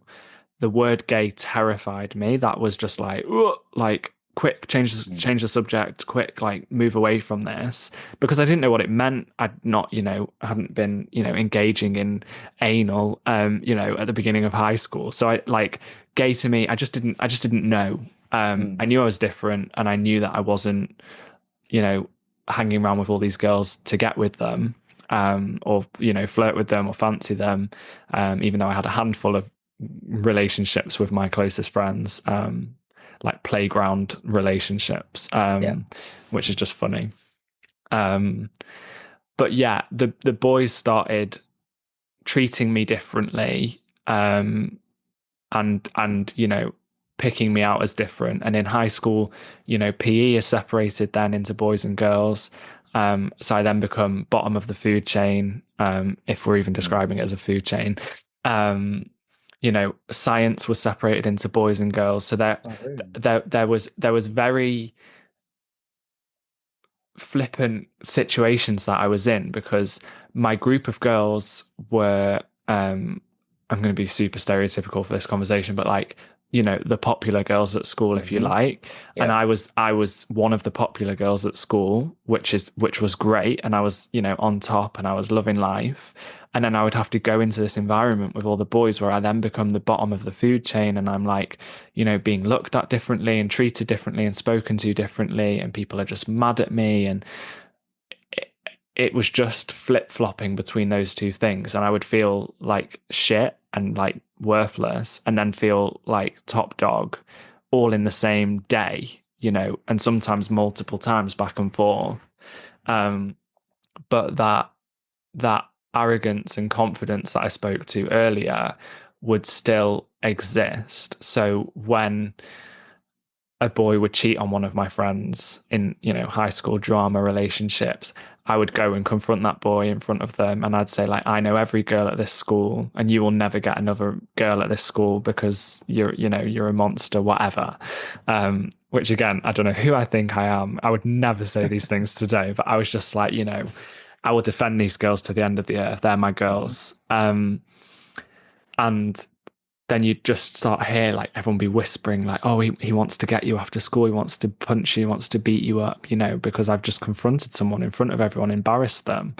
The word gay terrified me. That was just like, ugh, like quick,
Mm.
change the subject, quick, like move away from this because I didn't know what it meant. I'd not, I hadn't been, engaging in anal, at the beginning of high school. So I like gay to me, I just didn't know. I
Mm.
knew I was different, and I knew that I wasn't, you know, hanging around with all these girls to get with them, or flirt with them or fancy them, even though I had a handful of relationships with my closest friends, like playground relationships,
Yeah.
which is just funny. Um, but yeah, the boys started treating me differently, and picking me out as different. And in high school, PE is separated then into boys and girls. So I then become bottom of the food chain, if we're even
Mm.
describing it as a food chain. Um, Science was separated into boys and girls. So
Oh, really?
there was very flippant situations that I was in because my group of girls were I'm going to be super stereotypical for this conversation, but like, the popular girls at school, if you
Hmm.
like. And
Yeah.
I was one of the popular girls at school, which was great. And I was, on top and I was loving life. And then I would have to go into this environment with all the boys where I then become the bottom of the food chain. And I'm like, being looked at differently and treated differently and spoken to differently. And people are just mad at me. And it was just flip flopping between those two things. And I would feel like shit and like worthless, and then feel like top dog all in the same day, and sometimes multiple times back and forth. Um, but that arrogance and confidence that I spoke to earlier would still exist. So when a boy would cheat on one of my friends in, high school drama relationships, I would go and confront that boy in front of them, and I'd say, like, I know every girl at this school and you will never get another girl at this school because you're a monster, whatever. Which again, I don't know who I think I am. I would never say these things today, but I was just like, I will defend these girls to the end of the earth. They're my
Hmm.
girls. And then you just start hear like everyone be whispering like, oh, he wants to get you after school, he wants to punch you, he wants to beat you up, because I've just confronted someone in front of everyone, embarrassed them.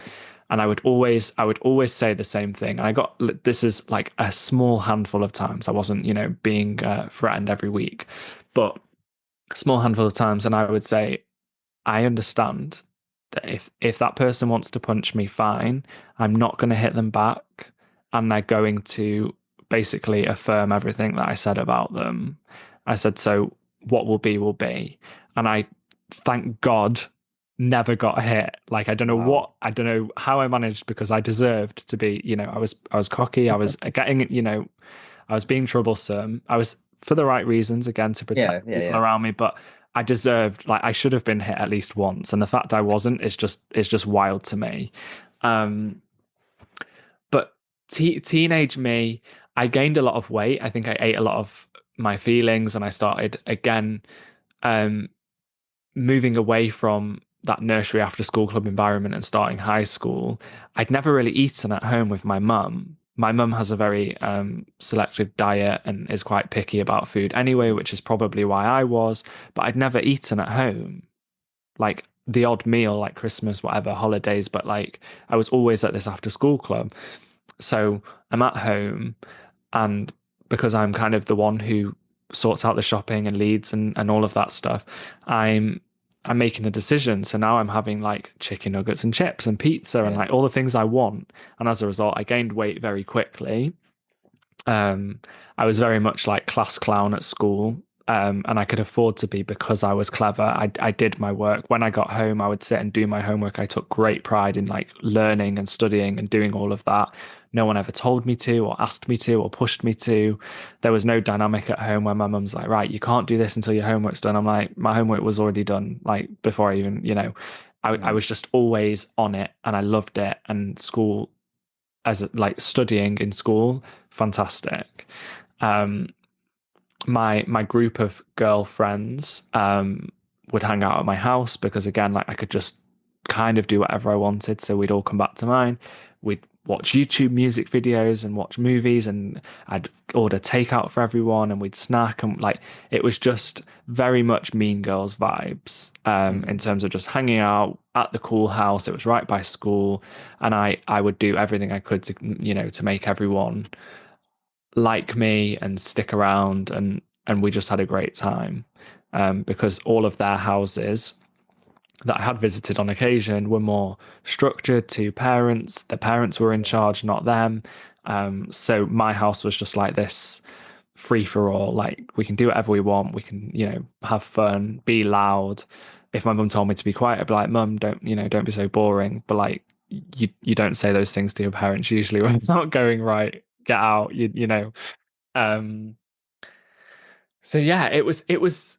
And I would always say the same thing. And I got, this is like a small handful of times. I wasn't, being threatened every week, but a small handful of times. And I would say, I understand that if that person wants to punch me, fine. I'm not going to hit them back, and they're going to basically affirm everything that I said about them. I said, so what will be will be. And I, thank God, never got hit. Like
Wow.
I don't know how I managed, because I deserved to be, I was cocky, I was getting, I was being troublesome. I was, for the right reasons, again, to
Yeah.
protect
Yeah.
people
Yeah.
around me, but I deserved, like, I should have been hit at least once, and the fact I wasn't is just wild to me. Um, but teenage me, I gained a lot of weight. I think I ate a lot of my feelings, and I started again, um, moving away from that nursery after school club environment and starting high school. I'd never really eaten at home with my mum. My mum has a very selective diet and is quite picky about food anyway, which is probably why I was. But I'd never eaten at home, like the odd meal, like Christmas, whatever, holidays. But like I was always at this after school club. So I'm at home, and because I'm kind of the one who sorts out the shopping and leads and all of that stuff, I'm I'm making a decision. So now I'm having like chicken nuggets and chips and pizza and
Yeah.
like all the things I want. And as a result, I gained weight very quickly. Um, I was very much like class clown at school. And I could afford to be because I was clever. I did my work. When I got home, I would sit and do my homework. I took great pride in like learning and studying and doing all of that. No one ever told me to or asked me to or pushed me to. There was no dynamic at home where my mum's like, right, you can't do this until your homework's done. I'm like, my homework was already done, like before I even, I
Mm.
was just always on it, and I loved it. And school, as like studying in school, fantastic. Um, my group of girlfriends would hang out at my house because again, like I could just kind of do whatever I wanted. So we'd all come back to mine. We'd watch YouTube music videos and watch movies, and I'd order takeout for everyone, and we'd snack, and like it was just very much Mean Girls vibes, in
Mm.
terms of just hanging out at the cool house. It was right by school, and I would do everything I could to, to make everyone like me and stick around, and we just had a great time, because all of their houses that I had visited on occasion were more structured to parents. The parents were in charge, not them. So my house was just like this free for all. Like we can do whatever we want. We can, have fun, be loud. If my mum told me to be quiet, I'd be like, Mum, don't be so boring. But like, you don't say those things to your parents usually when it's not going right. Get out, you know. Um, so yeah, it was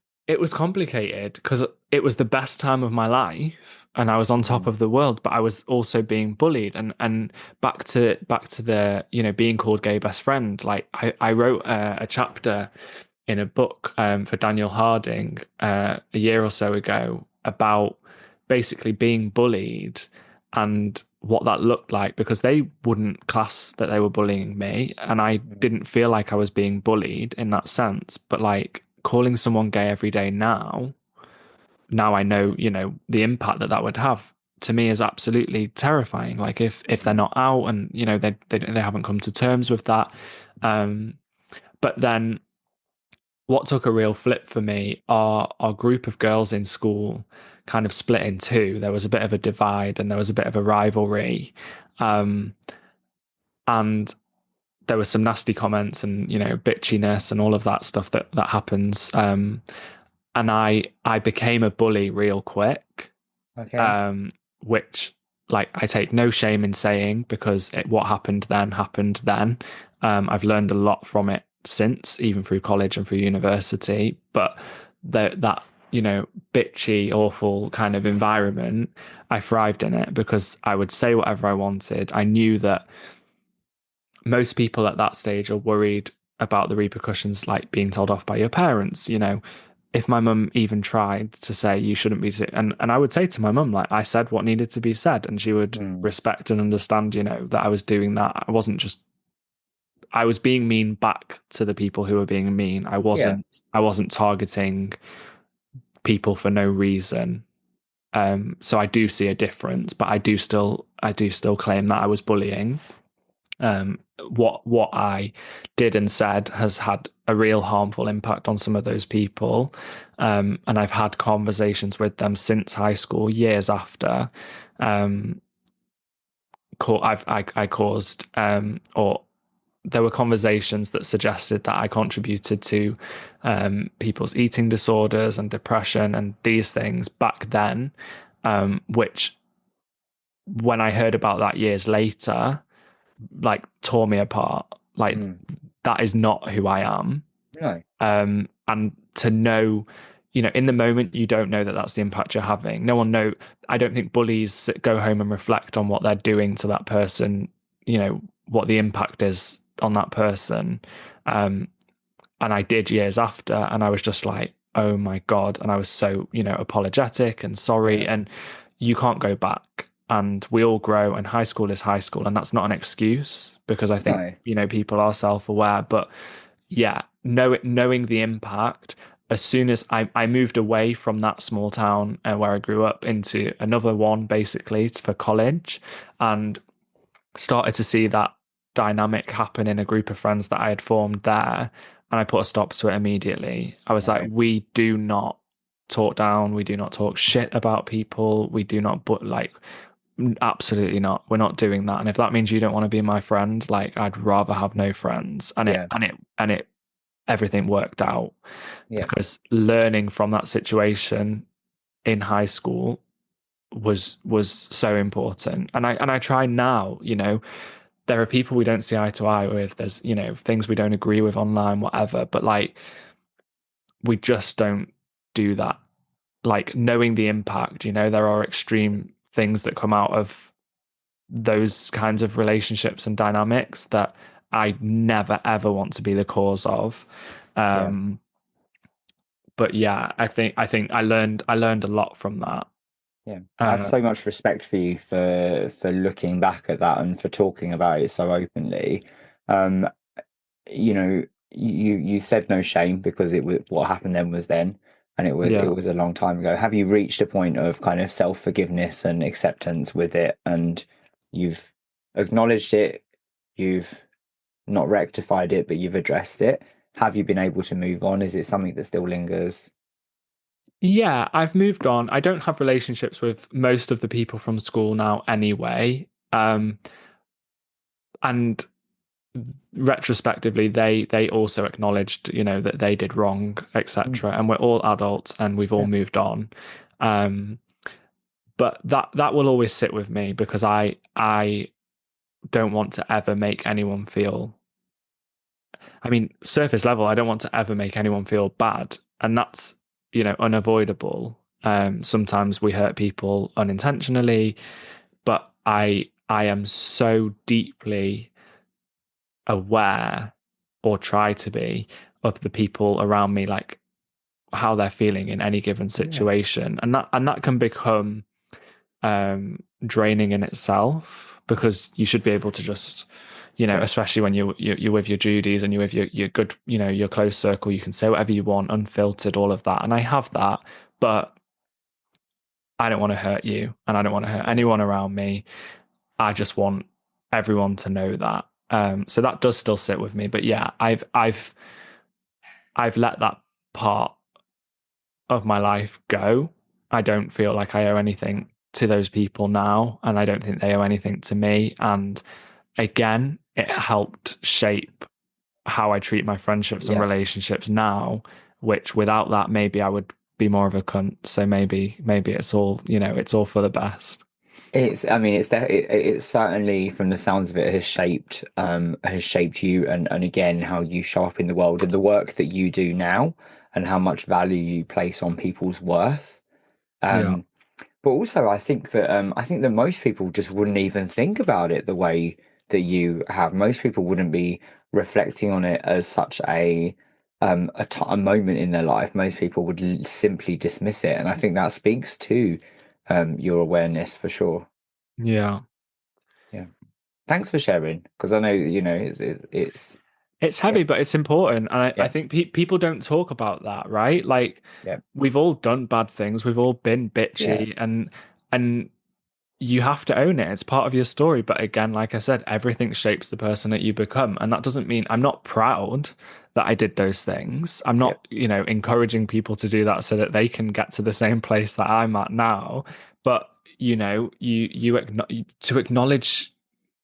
complicated because it was the best time of my life and I was on top
Mm.
of the world, but I was also being bullied, and back to the, being called gay best friend. Like I wrote a chapter in a book, for Daniel Harding, a year or so ago, about basically being bullied and what that looked like, because they wouldn't class that they were bullying me, and I
Mm.
didn't feel like I was being bullied in that sense. But like calling someone gay every day now I know, the impact that that would have, to me, is absolutely terrifying. Like if they're
Mm.
not out, and they haven't come to terms with that. um but then what took a real flip for me, our group of girls in school kind of split in two. There was a bit of a divide and there was a bit of a rivalry. Um, and there was some nasty comments and, bitchiness and all of that stuff that happens. And I became a bully real quick.
Okay.
um, which, like, I take no shame in saying, because what happened then happened then. I've learned a lot from it since, even through college and through university. But that bitchy, awful kind of environment, I thrived in it because I would say whatever I wanted. I knew that most people at that stage are worried about the repercussions, like being told off by your parents. If my mum even tried to say you shouldn't be, and I would say to my mum, like, I said what needed to be said, and she would
Mm.
respect and understand, that I was doing that. I was being mean back to the people who were being mean.
Yeah.
I wasn't targeting people for no reason. So I do see a difference, but I do still claim that I was bullying. What I did and said has had a real harmful impact on some of those people. And I've had conversations with them since high school, years after. Um, I caused, or there were conversations that suggested that I contributed to, people's eating disorders and depression and these things back then, which, when I heard about that years later, like tore me apart. Like,
Mm.
that is not who I am.
No.
And to know, in the moment, you don't know that that's the impact you're having. No one know. I don't think bullies go home and reflect on what they're doing to that person. What the impact is on that person. Um, and I did years after, and I was just like, oh my God. And I was so, apologetic and sorry.
Yeah.
And you can't go back. And we all grow, and high school is high school. And that's not an excuse, because I think,
No.
people are self-aware. But yeah, knowing the impact, as soon as I moved away from that small town, where I grew up, into another one, basically for college, and started to see that dynamic happen in a group of friends that I had formed there. And I put a stop to it immediately. I was like,
No.
we do not talk down. We do not talk shit about people. We do not, but like, absolutely not. We're not doing that. And if that means you don't want to be my friend, like, I'd rather have no friends. And it,
Yeah.
and it, and it, everything worked out,
Yeah.
because learning from that situation in high school was so important. And I try now, there are people we don't see eye to eye with. There's, things we don't agree with online, whatever, but like, we just don't do that. Like, knowing the impact, there are extreme things that come out of those kinds of relationships and dynamics that I never ever want to be the cause of.
Yeah.
But yeah, I think I learned a lot from that.
Yeah, I have
Uh,
so much respect for you for looking back at that and for talking about it so openly. Um, you know, you said no shame because it was what happened then was then, and it
yeah.
was a long time ago. Have you reached a point of kind of self-forgiveness and acceptance with it, and you've acknowledged it, you've not rectified it, but you've addressed it? Have you been able to move on? Is it something that still lingers?
Yeah, I've moved on. I don't have relationships with most of the people from school now anyway. And retrospectively, they also acknowledged, that they did wrong,
Mm,
etc. And we're all adults and we've all
yeah,
moved on. Um, but that will always sit with me because I don't want to ever make anyone feel, I mean, surface level, I don't want to ever make anyone feel bad. And that's, unavoidable. Sometimes we hurt people unintentionally, but I am so deeply aware, or try to be, of the people around me, like how they're feeling in any given
yeah,
situation. And that can become draining in itself, because you should be able to just,
yeah.
especially when you're with your Judies and you're with your good, your close circle, you can say whatever you want, unfiltered, all of that. And I have that, but I don't want to hurt you, and I don't want to hurt
Yeah.
anyone around me. I just want everyone to know that. So that does still sit with me. But yeah, I've let that part of my life go. I don't feel like I owe anything to those people now, and I don't think they owe anything to me. And again, it helped shape how I treat my friendships and
Yeah.
relationships now, which without that, maybe I would be more of a cunt. So maybe it's all, it's all for the best.
I mean, it's certainly from the sounds of it has shaped you and again how you show up in the world and the work that you do now and how much value you place on people's worth.
Yeah.
Um, but also I think that most people just wouldn't even think about it the way that you have. Most people wouldn't be reflecting on it as such a moment in their life. Most people would simply dismiss it, and I think that speaks to your awareness for sure.
Yeah.
Yeah. Thanks for sharing because I know it's
It's
yeah,
heavy, but it's important. And I
yeah,
think people don't talk about that, right? Like,
yeah,
we've all done bad things. We've all been
yeah,
bitchy, and you have to own it. It's part of your story. But again, like I said, everything shapes the person that you become. And that doesn't mean I'm not proud that I did those things. I'm
yeah,
not, encouraging people to do that so that they can get to the same place that I'm at now. But, to acknowledge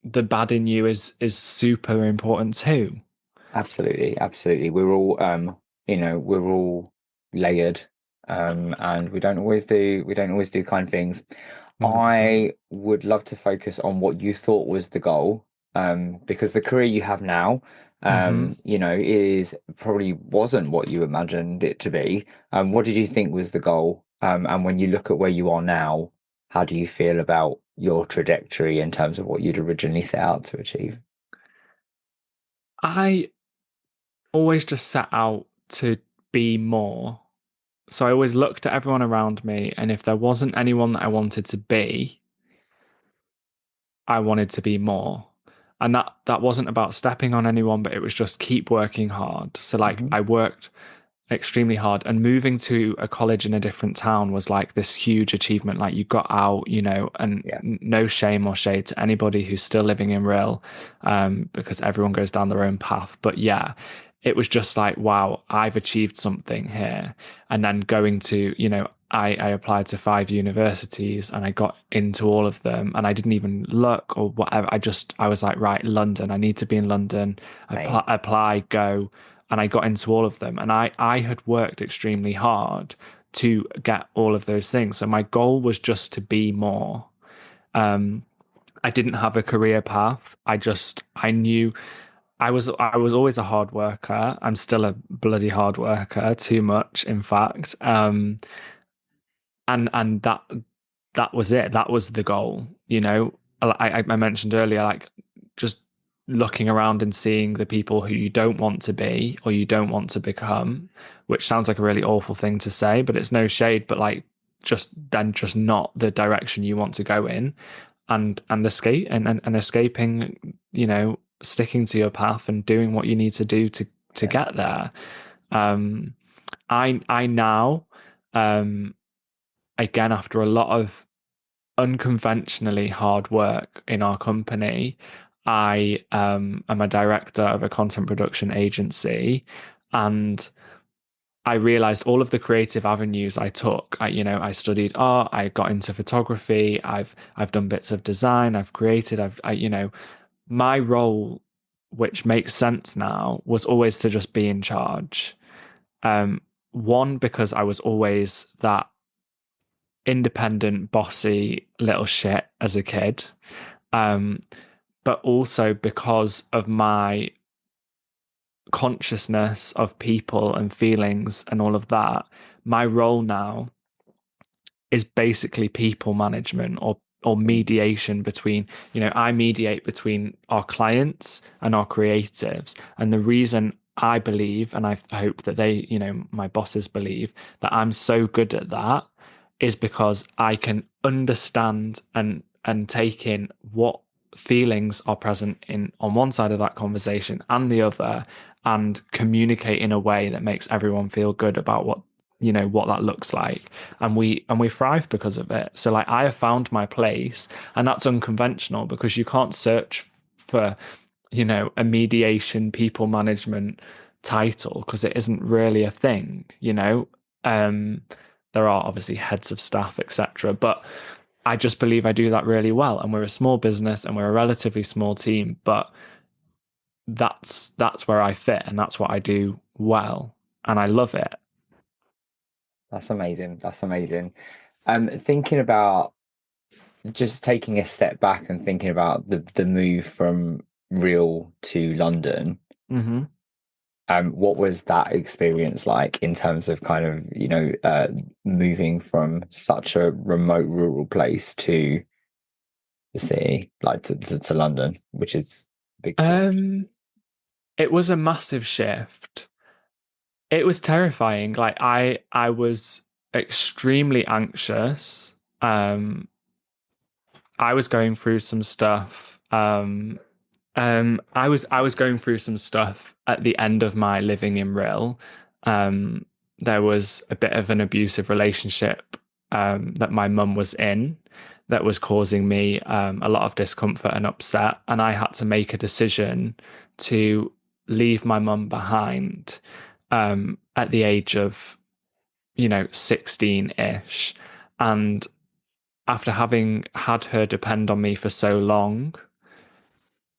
the bad in you is super important too.
absolutely, absolutely. We're all layered, and we don't always do kind things.
100%.
I would love to focus on what you thought was the goal, because the career you have now,
Hmm.
is probably wasn't what you imagined it to be. What did you think was the goal? And when you look at where you are now, how do you feel about your trajectory in terms of what you'd originally set out to achieve?
I always just set out to be more. So I always looked at everyone around me, and if there wasn't anyone that I wanted to be, I wanted to be more. And that wasn't about stepping on anyone, but it was just keep working hard. So like
Hmm.
I worked extremely hard, and moving to a college in a different town was like this huge achievement. Like, you got out, and
Yeah,
no shame or shade to anybody who's still living in real, because everyone goes down their own path. But yeah, it was just like, wow, I've achieved something here. And then going to, I applied to 5 universities and I got into all of them, and I didn't even look or whatever. I was like, right, London, I need to be in London,
same.
apply, go. And I got into all of them. And I had worked extremely hard to get all of those things. So my goal was just to be more. I didn't have a career path. I knew I was always a hard worker. I'm still a bloody hard worker, too much, in fact. And that was it. That was the goal. I mentioned earlier, like, just looking around and seeing the people who you don't want to be or you don't want to become, which sounds like a really awful thing to say, but it's no shade. But like, just not the direction you want to go in, and escaping, sticking to your path and doing what you need to do to
Yeah.
get there. Um, I now, um, again, after a lot of unconventionally hard work in our company, I am a director of a content production agency, and I realized all of the creative avenues I took. I studied art, I got into photography, I've done bits of design, I've created, my role, which makes sense now, was always to just be in charge. Um, One, because I was always that independent, bossy little shit as a kid. Um, but also because of my consciousness of people and feelings and all of that, my role now is basically people management or
Mm.
mediation between, I mediate between our clients and our creatives. And the reason I believe, and I hope that they, my bosses believe that I'm so good at that, is because I can understand and take in what feelings are present in on one side of that conversation and the other, and communicate in a way that makes everyone feel good about what that looks like, and we thrive because of it. So like, I have found my place, and that's unconventional because you can't search for a mediation people management title because it isn't really a thing. um there are obviously heads of staff, etc., but I just believe I do that really well, and we're a small business and we're a relatively small team, but that's where I fit, and that's what I do well, and I love it.
That's amazing. That's amazing. Thinking about just taking a step back and thinking about the move from Real to London.
Hmm.
What was that experience like in terms of kind of, moving from such a remote rural place to the city, like to London, which is a big change.
um It was a massive shift. It was terrifying. Like, I was extremely anxious. I was going through some stuff. I was going through some stuff at the end of my living in Rill. Um, there was a bit of an abusive relationship that my mum was in that was causing me a lot of discomfort and upset, and I had to make a decision to leave my mum behind at the age of 16-ish, and after having had her depend on me for so long,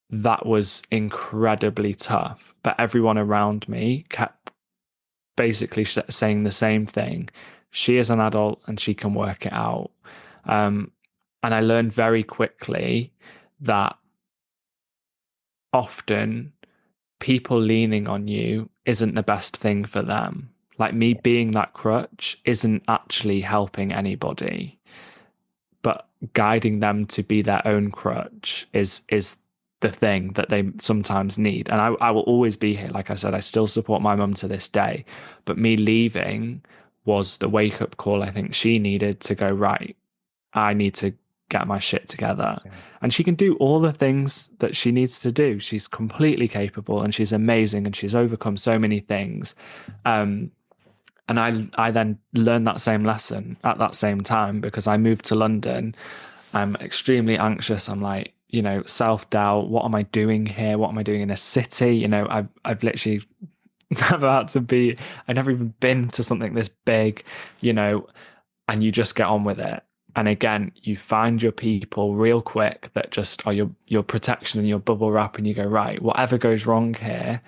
that was incredibly tough. But everyone around me kept basically saying the same thing. She is an adult and she can work it out. Um, and I learned very quickly that often people leaning on you isn't the best thing for them. Like, me being that crutch isn't actually helping anybody, but guiding them to be their own crutch is the thing that they sometimes need. And I will always be here. Like I said, I still support my mum to this day, but me leaving was the wake up call I think she needed to go, right, I need to get my shit together.
Yeah.
And she can do all the things that she needs to do. She's completely capable and she's amazing and she's overcome so many things. Um, and I then learned that same lesson at that same time because I moved to London. I'm extremely anxious. I'm like, self-doubt. What am I doing here? What am I doing in a city? I've literally never had to be, I've never even been to something this big, and you just get on with it. And again, you find your people real quick that just are your protection and your bubble wrap, and you go, right, whatever goes wrong here,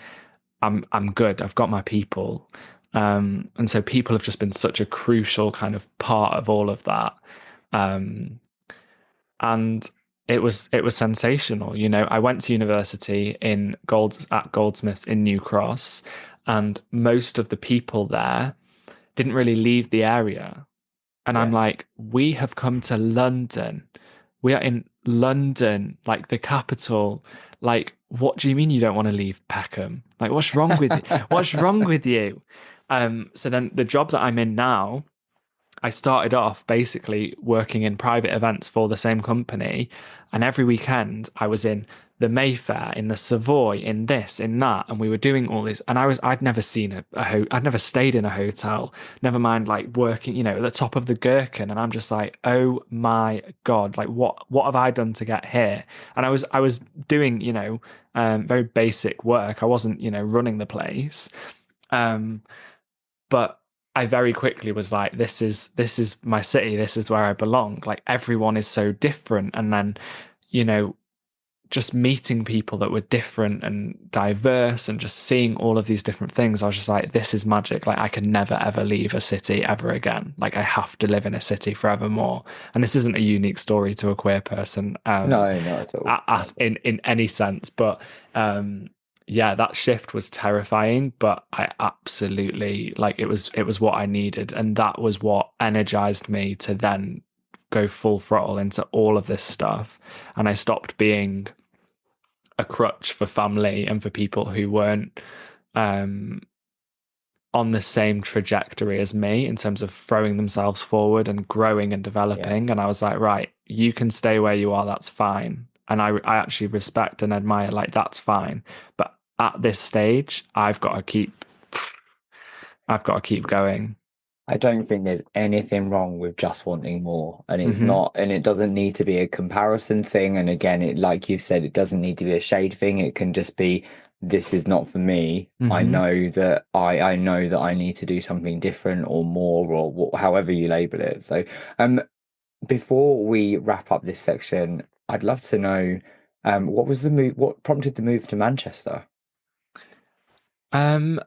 I'm good. I've got my people. And so people have just been such a crucial kind of part of all of that. Um, and it was sensational. I went to university at Goldsmiths in New Cross, and most of the people there didn't really leave the area. And I'm
Yeah.
like, we have come to London. We are in London, like the capital. Like, what do you mean you don't want to leave Peckham? Like, what's wrong with you? What's wrong with you? So then the job that I'm in now, I started off basically working in private events for the same company, and every weekend I was in the Mayfair, in the Savoy, in this, in that, and we were doing all this. And I'd never seen I'd never stayed in a hotel, never mind like working, at the top of the Gherkin. And I'm just like, oh my God, like what have I done to get here? And I was doing, very basic work. I wasn't, running the place. Um, but I very quickly was like, this is my city, this is where I belong. Like everyone is so different. And then, you know, just meeting people that were different and diverse and just seeing all of these different things, I was just like, this is magic. Like I can never ever leave a city ever again. Like I have to live in a city forevermore. And this isn't a unique story to a queer person,
No, not at all. No.
in any sense, but um yeah, that shift was terrifying, but I absolutely like it was what I needed, and that was what energized me to then go full throttle into all of this stuff. And I stopped being a crutch for family and for people who weren't um, on the same trajectory as me in terms of throwing themselves forward and growing and
Yeah.
developing. And I was like, right, you can stay where you are, that's fine. And I actually respect and admire, like, that's fine. But at this stage, I've got to keep going.
I don't think there's anything wrong with just wanting more. And it's
Hmm.
not, and it doesn't need to be a comparison thing. And again, like you said, it doesn't need to be a shade thing. It can just be, this is not for me. I
Hmm.
know that I know that I need to do something different or more or however you label it. So, um, before we wrap up this section, I'd love to know, what was the move, what prompted the move to Manchester?
Um,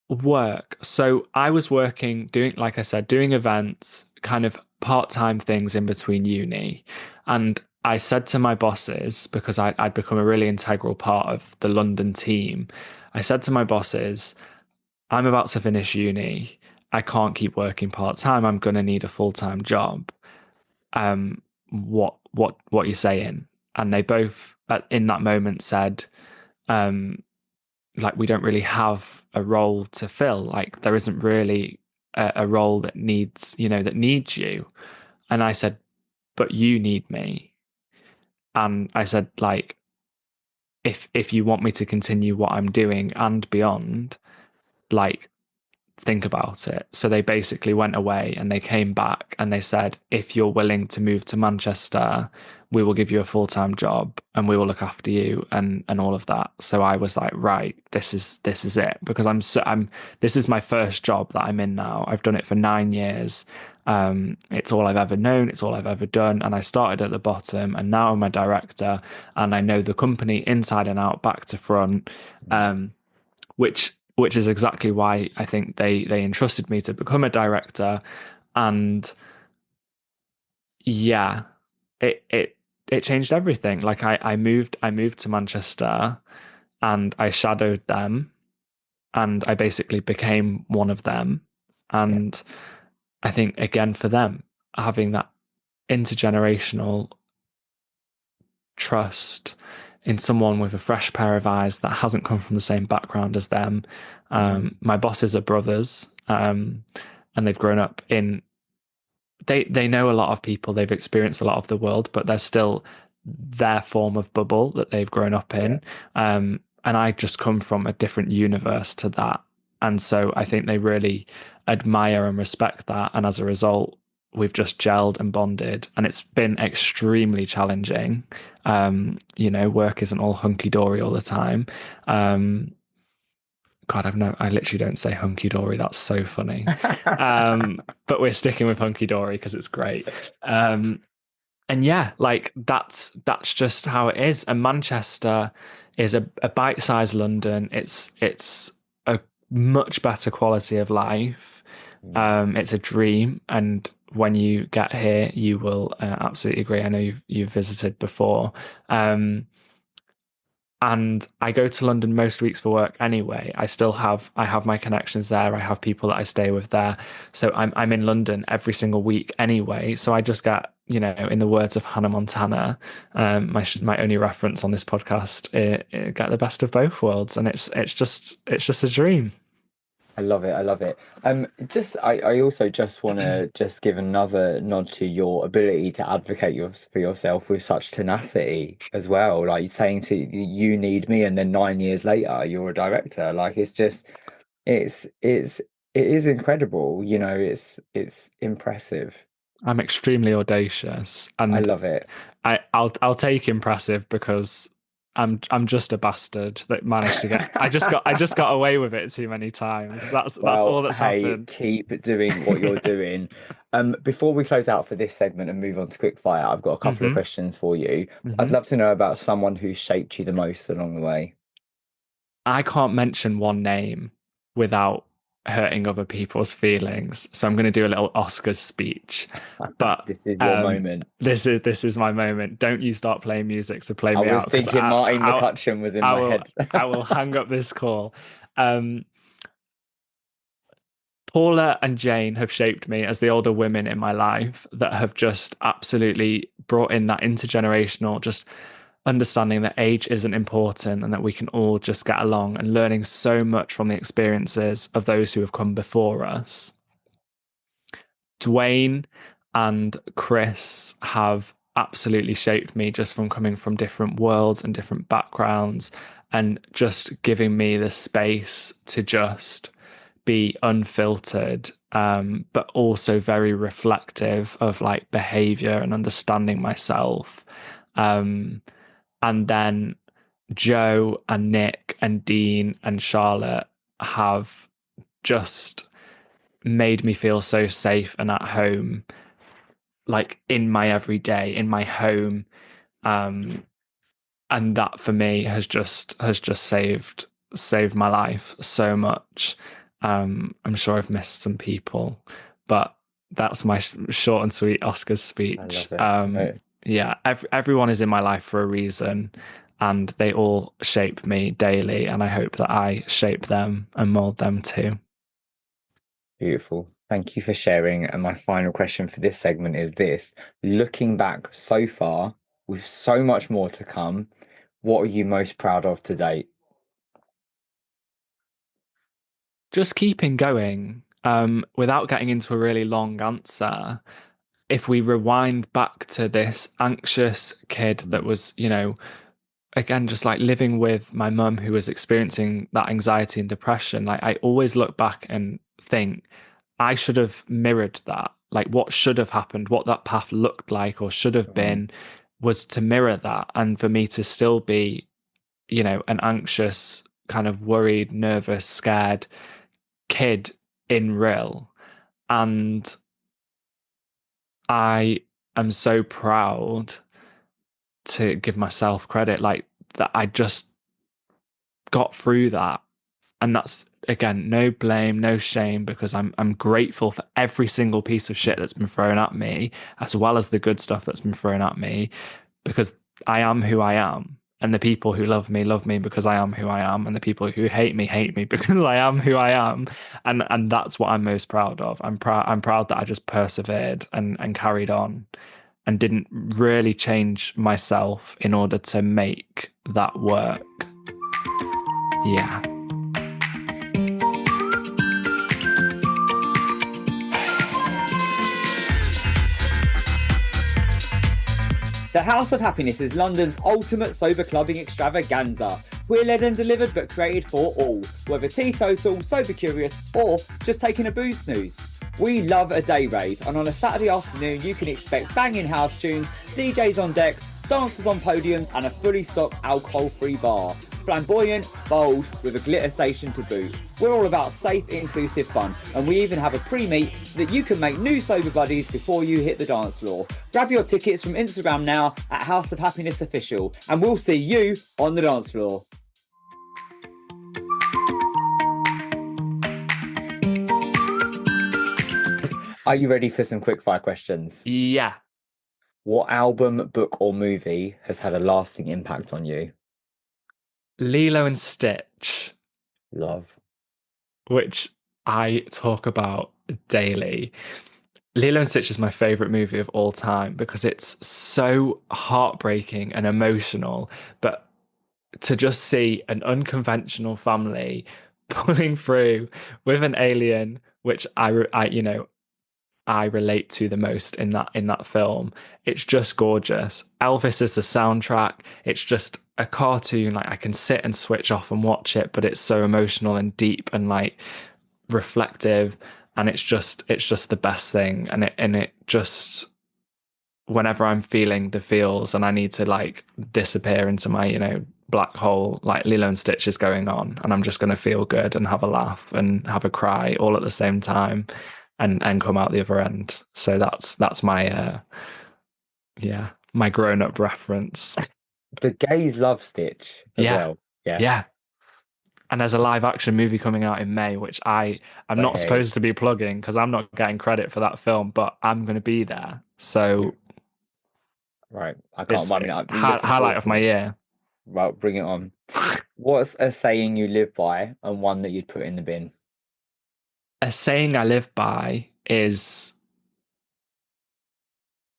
Work. So I was working, doing, like I said, doing events, kind of part-time things in between uni. And I said to my bosses, because I'd become a really integral part of the London team, I said to my bosses, I'm about to finish uni. I can't keep working part-time. I'm going to need a full-time job. What are you saying? And they both, in that moment, said, um, like we don't really have a role to fill. Like there isn't really a role that needs you. And I said, but you need me. And I said, like, if you want me to continue what I'm doing and beyond, like think about it. So they basically went away and they came back and they said, if you're willing to move to Manchester, we will give you a full-time job and we will look after you and all of that. So I was like, right, this is it, because I'm this is my first job that I'm in now. I've done it for 9 years. It's all I've ever known, it's all I've ever done. And I started at the bottom and now I'm a director and I know the company inside and out, back to front. Um, which is exactly why I think they entrusted me to become a director. And yeah, it changed everything. Like I moved to Manchester and I shadowed them and I basically became one of them.
Yeah.
And I think again for them, having that intergenerational trust in someone with a fresh pair of eyes that hasn't come from the same background as them.
Mhm.
My bosses are brothers, and they've grown up in. They know a lot of people. They've experienced a lot of the world, but they're still their form of bubble that they've grown up
Yeah.
in. And I just come from a different universe to that, and so I think they really admire and respect that. And as a result, we've just gelled and bonded, and it's been extremely challenging. Work isn't all hunky dory all the time. Um, God, I literally don't say hunky dory. That's so funny. But we're sticking with hunky dory because it's great. And yeah, like that's just how it is. And Manchester is a bite-sized London. It's a much better quality of life.
Mm.
It's a dream, and when you get here, you will absolutely agree. I know you've visited before. And I go to London most weeks for work anyway. I have my connections there. I have people that I stay with there. So I'm in London every single week anyway. So I just get, in the words of Hannah Montana, my only reference on this podcast, get the best of both worlds, and it's just a dream.
I love it. I love it. I also just want to just give another nod to your ability to advocate for yourself with such tenacity as well. Like saying to you need me, and then 9 years later you're a director. Like it's just it's it is incredible. You know, it's impressive.
I'm extremely audacious,
I
and
love it.
I'll take impressive because I'm just a bastard that managed to get. I just got away with it too many times. That's all
Well,
that's
hey,
happened.
keep doing what you're doing. Before we close out for this segment and move on to quickfire, I've got a couple of
hmm
questions for you. I'd
hmm
love to know about someone who shaped you the most along the way.
I can't mention one name without hurting other people's feelings, so I'm going to do a little Oscars speech. But
This is your moment.
this is my moment. Don't you start playing music to play
I
me
was
out because
thinking Martin McCutcheon was in
I
my
will
head.
I will hang up this call. Um, Paula and Jane have shaped me as the older women in my life that have just absolutely brought in that intergenerational, just understanding that age isn't important and that we can all just get along and learning so much from the experiences of those who have come before us. Dwayne and Chris have absolutely shaped me just from coming from different worlds and different backgrounds and just giving me the space to just be unfiltered, but also very reflective of like behavior and understanding myself. Um, and then Joe and Nick and Dean and Charlotte have just made me feel so safe and at home, like in my everyday, in my home. Um, and that for me has just saved my life so much. I'm sure I've missed some people, but that's my short and sweet Oscars
I
speech.
love it.
Yeah, everyone is in my life for a reason, and they all shape me daily, and I hope that I shape them and mold them too.
Beautiful. Thank you for sharing. And my final question for this segment is this. Looking back so far, with so much more to come, what are you most proud of to date?
Just keeping going, without getting into a really long answer. If we rewind back to this anxious kid that was, again, just like living with my mum who was experiencing that anxiety and depression, like I always look back and think I should have mirrored that. Like what should have happened, what that path looked like or should have
Mm,
been was to mirror that. And for me to still be, an anxious, kind of worried, nervous, scared kid in real. And I am so proud to give myself credit like that I just got through that. And that's again no blame, no shame because I'm grateful for every single piece of shit that's been thrown at me as well as the good stuff that's been thrown at me because I am who I am. And the people who love me because I am who I am, and the people who hate me because I am who I am. And that's what I'm most proud of. I'm proud that I just persevered and carried on and didn't really change myself in order to make that work. Yeah.
The House of Happiness is London's ultimate sober clubbing extravaganza. We're led and delivered but created for all, whether teetotal, sober curious, or just taking a booze snooze. We love a day rave, and on a Saturday afternoon you can expect banging house tunes, DJs on decks, dancers on podiums, and a fully stocked alcohol-free bar. Flamboyant, bold, with a glitter station to boot. We're all about safe, inclusive fun, and we even have a pre-meet so that you can make new sober buddies before you hit the dance floor. Grab your tickets from Instagram now at House of Happiness Official, and we'll see you on the dance floor. Are you ready for some quick fire questions?
Yeah.
What album, book, or movie has had a lasting impact on you?
Lilo and Stitch,
Love.
which I talk about daily. Lilo and Stitch is my favorite movie of all time because it's so heartbreaking and emotional. But to just see an unconventional family pulling through with an alien, which I relate to the most in that film. It's just gorgeous. Elvis is the soundtrack. It's just a cartoon. Like I can sit and switch off and watch it, but it's so emotional and deep and like reflective, and it's just the best thing. And it just whenever I'm feeling the feels and I need to like disappear into my, black hole, like Lilo and Stitch is going on, and I'm just going to feel good and have a laugh and have a cry all at the same time and come out the other end. So that's my yeah, my grown-up reference.
The gays love Stitch as
Yeah.
well. Yeah.
Yeah. And there's a live action movie coming out in May, which I'm
But
not
hey,
supposed to be plugging because I'm not getting credit for that film, but I'm going to be there.
you
So
right. I can't.
it's
I mean, I'm looking
highlight
forward
of
to
my
it.
year.
Well, bring it on. What's a saying you live by and one that you'd put in the bin?
A saying I live by is,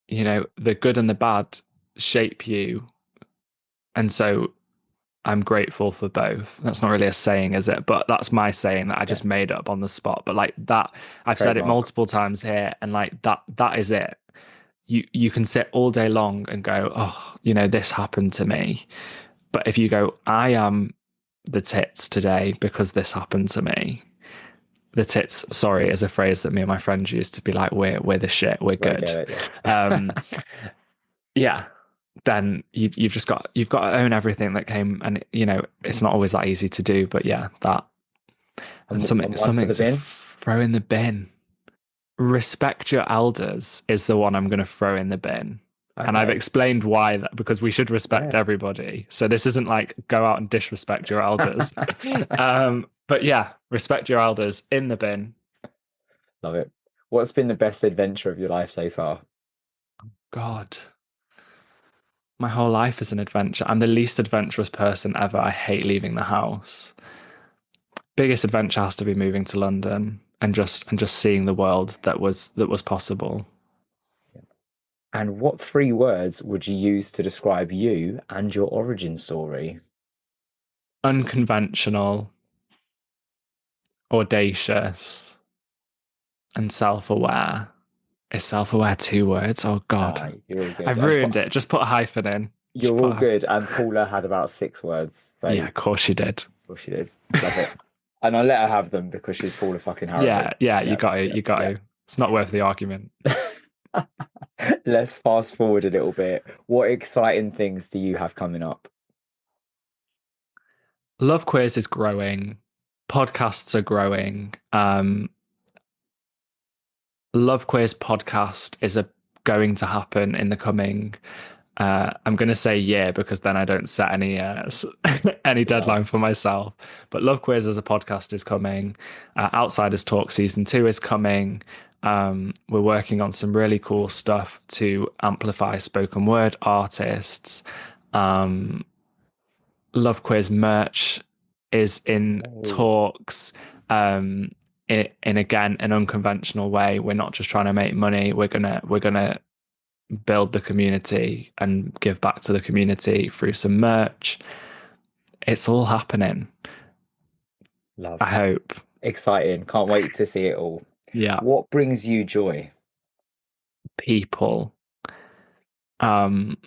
the good and the bad shape you. And so I'm grateful for both. That's not really a saying, is it? But that's my saying that I
Yeah.
just made up on the spot. But like that, I've said it
Trademark.
multiple times here, and like that is it. You can sit all day long and go, oh, this happened to me. But if you go, I am the tits today because this happened to me. The tits, sorry, is a phrase that me and my friends used to be like, we're the shit, we're
Right,
good.
get it.
Um,
Yeah.
yeah, then you've got to own everything that came, and it's not always that easy to do, but yeah, that and
And one for
something
the
to
bin.
throw in the bin. Respect your elders is the one I'm going to throw in the bin. And I've
Okay.
explained why that because we should respect
Yeah.
everybody. So this isn't like go out and disrespect your elders. But yeah, respect your elders in the bin.
Love it. What's been the best adventure of your life so far?
God, my whole life is an adventure. I'm the least adventurous person ever. I hate leaving the house. Biggest adventure has to be moving to London and just seeing the world that was possible.
And what three words would you use to describe you and your origin story?
Unconventional, audacious, and self-aware. Is self-aware two words? Oh
Ah,
God.
you're all good.
I've ruined it. Just put a hyphen in. Just
You're
put
all
a...
good. And Paula had about six words,
Yeah,
so
of course she did.
well, she did. Love it. And I let her have them because she's Paula fucking
Yeah,
Harrowing.
yeah, you
Yeah,
got it.
yeah,
You got
yeah.
to. It's not worth the argument.
Let's fast forward a little bit. What exciting things do you have coming up?
Love Quiz is growing. Podcasts are growing. Love Quiz podcast is going to happen in the coming. I'm going to say year because then I don't set any any
Yeah.
deadline for myself. But Love Quiz as a podcast is coming. Outsiders Talk season 2 is coming. We're working on some really cool stuff to amplify spoken word artists. Um, Love Quiz merch is in
Oh,
talks. In again an unconventional way. We're not just trying to make money. We're gonna build the community and give back to the community through some merch. It's all happening. I
love.
hope.
Exciting. Can't wait to see it all.
Yeah,
What brings you joy?
people. Um,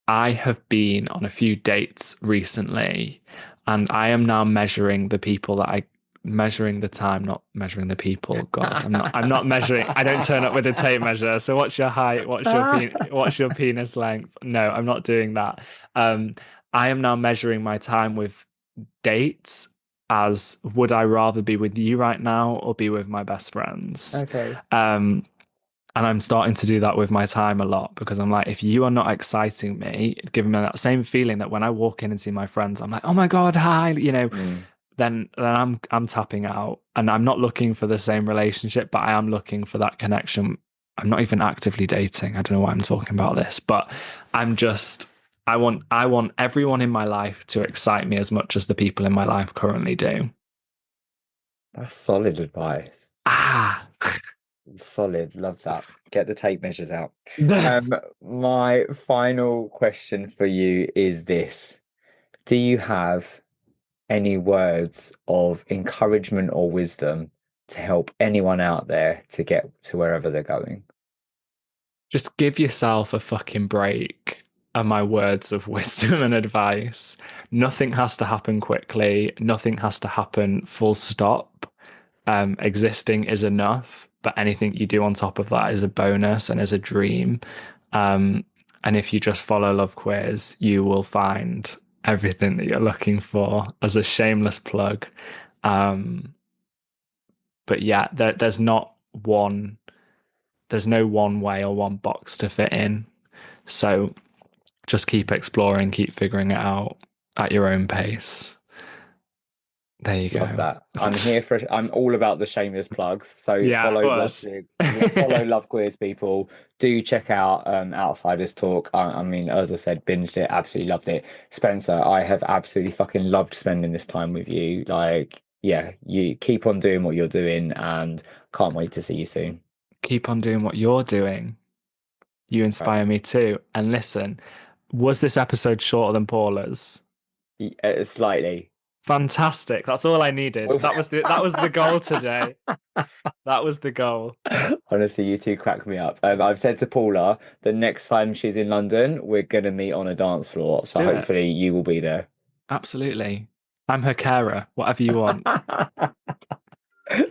I have been on a few dates recently, and I am now measuring the people that I measuring the time, not measuring the people. God, I'm not measuring. I don't turn up with a tape measure. So what's your height? What's your penis length? No, I'm not doing that. Um, I am now measuring my time with dates as would I rather be with you right now or be with my best friends?
Okay.
Um, and I'm starting to do that with my time a lot because I'm like, if you are not exciting me, giving me that same feeling that when I walk in and see my friends, I'm like, oh my God, hi,
Mm,
then I'm tapping out and I'm not looking for the same relationship, but I am looking for that connection. I'm not even actively dating. I don't know why I'm talking about this, but I'm just I want everyone in my life to excite me as much as the people in my life currently do.
that's solid advice.
Ah.
Solid. Love that. Get the tape measures out.
Yes.
My final question for you is this. Do you have any words of encouragement or wisdom to help anyone out there to get to wherever they're going?
Just give yourself a fucking break. Are my words of wisdom and advice. Nothing has to happen quickly. Nothing has to happen full stop. Existing is enough, but anything you do on top of that is a bonus and is a dream. Um, and if you just follow Love Quiz, you will find everything that you're looking for as a shameless plug. Um, but yeah, there's no one way or one box to fit in. So just keep exploring, keep figuring it out at your own pace. There you
Love
go.
that. I'm all about the shameless plugs. So
Yeah, it
follow Love
was.
Quiz. Yeah, follow Love Quiz people. Do check out Outsiders Talk. I mean, as I said, binged it, absolutely loved it. Spencer, I have absolutely fucking loved spending this time with you. Like, yeah, you keep on doing what you're doing and can't wait to see you soon.
Keep on doing what you're doing. You
Right.
inspire me too. And listen, was this episode shorter than Paula's?
Slightly.
Fantastic. That's all I needed. That was the goal today. That was the goal.
Honestly, you two crack me up. I've said to Paula, the next time she's in London, we're gonna meet on a dance floor.
Let's
So
do it.
hopefully you will be there.
Absolutely. I'm her carer, whatever you want.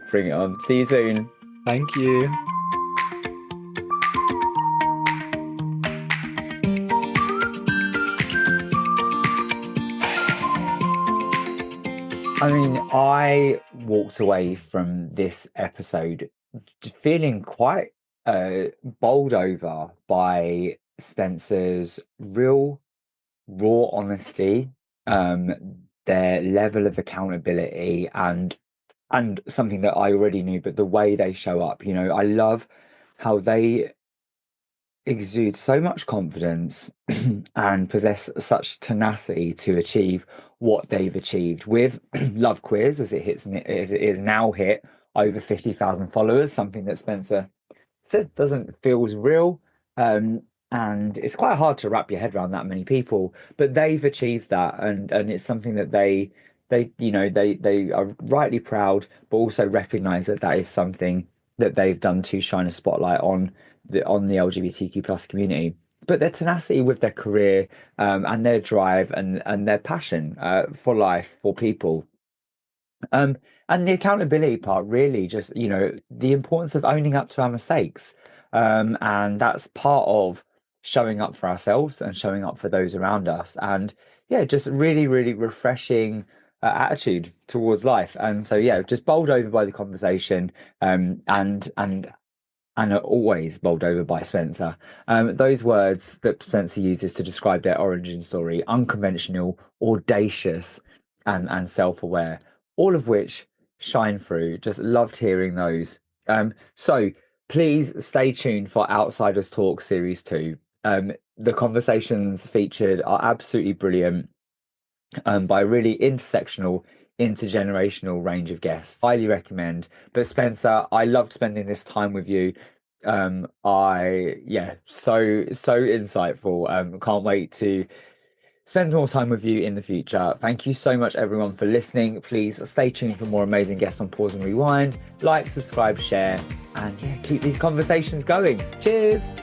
Bring it on. See you soon.
Thank you.
I mean, I walked away from this episode feeling quite bowled over by Spencer's real raw honesty, um, their level of accountability, and something that I already knew, but the way they show up. I love how they exude so much confidence and possess such tenacity to achieve what they've achieved with Love Quiz as it is now hit over 50,000 followers, something that Spencer says doesn't feels real. Um, and it's quite hard to wrap your head around that many people, but they've achieved that, and it's something that they are rightly proud, but also recognize that that is something that they've done to shine a spotlight on the LGBTQ plus community. But their tenacity with their career, and their drive and their passion for life, for people, um, and the accountability part, really, just, the importance of owning up to our mistakes. And that's part of showing up for ourselves and showing up for those around us. And yeah, just really, really refreshing attitude towards life. And so yeah, just bowled over by the conversation, and are always bowled over by Spencer. Those words that Spencer uses to describe their origin story: unconventional, audacious, and self-aware, all of which shine through. Just loved hearing those. So please stay tuned for Outsiders Talk Series 2. The conversations featured are absolutely brilliant, by a really intersectional, intergenerational range of guests. Highly recommend. But Spencer, I loved spending this time with you. Yeah, so insightful. Can't wait to spend more time with you in the future. Thank you so much, everyone, for listening. Please stay tuned for more amazing guests on Pause and Rewind. Like, subscribe, share, and yeah, keep these conversations going. Cheers.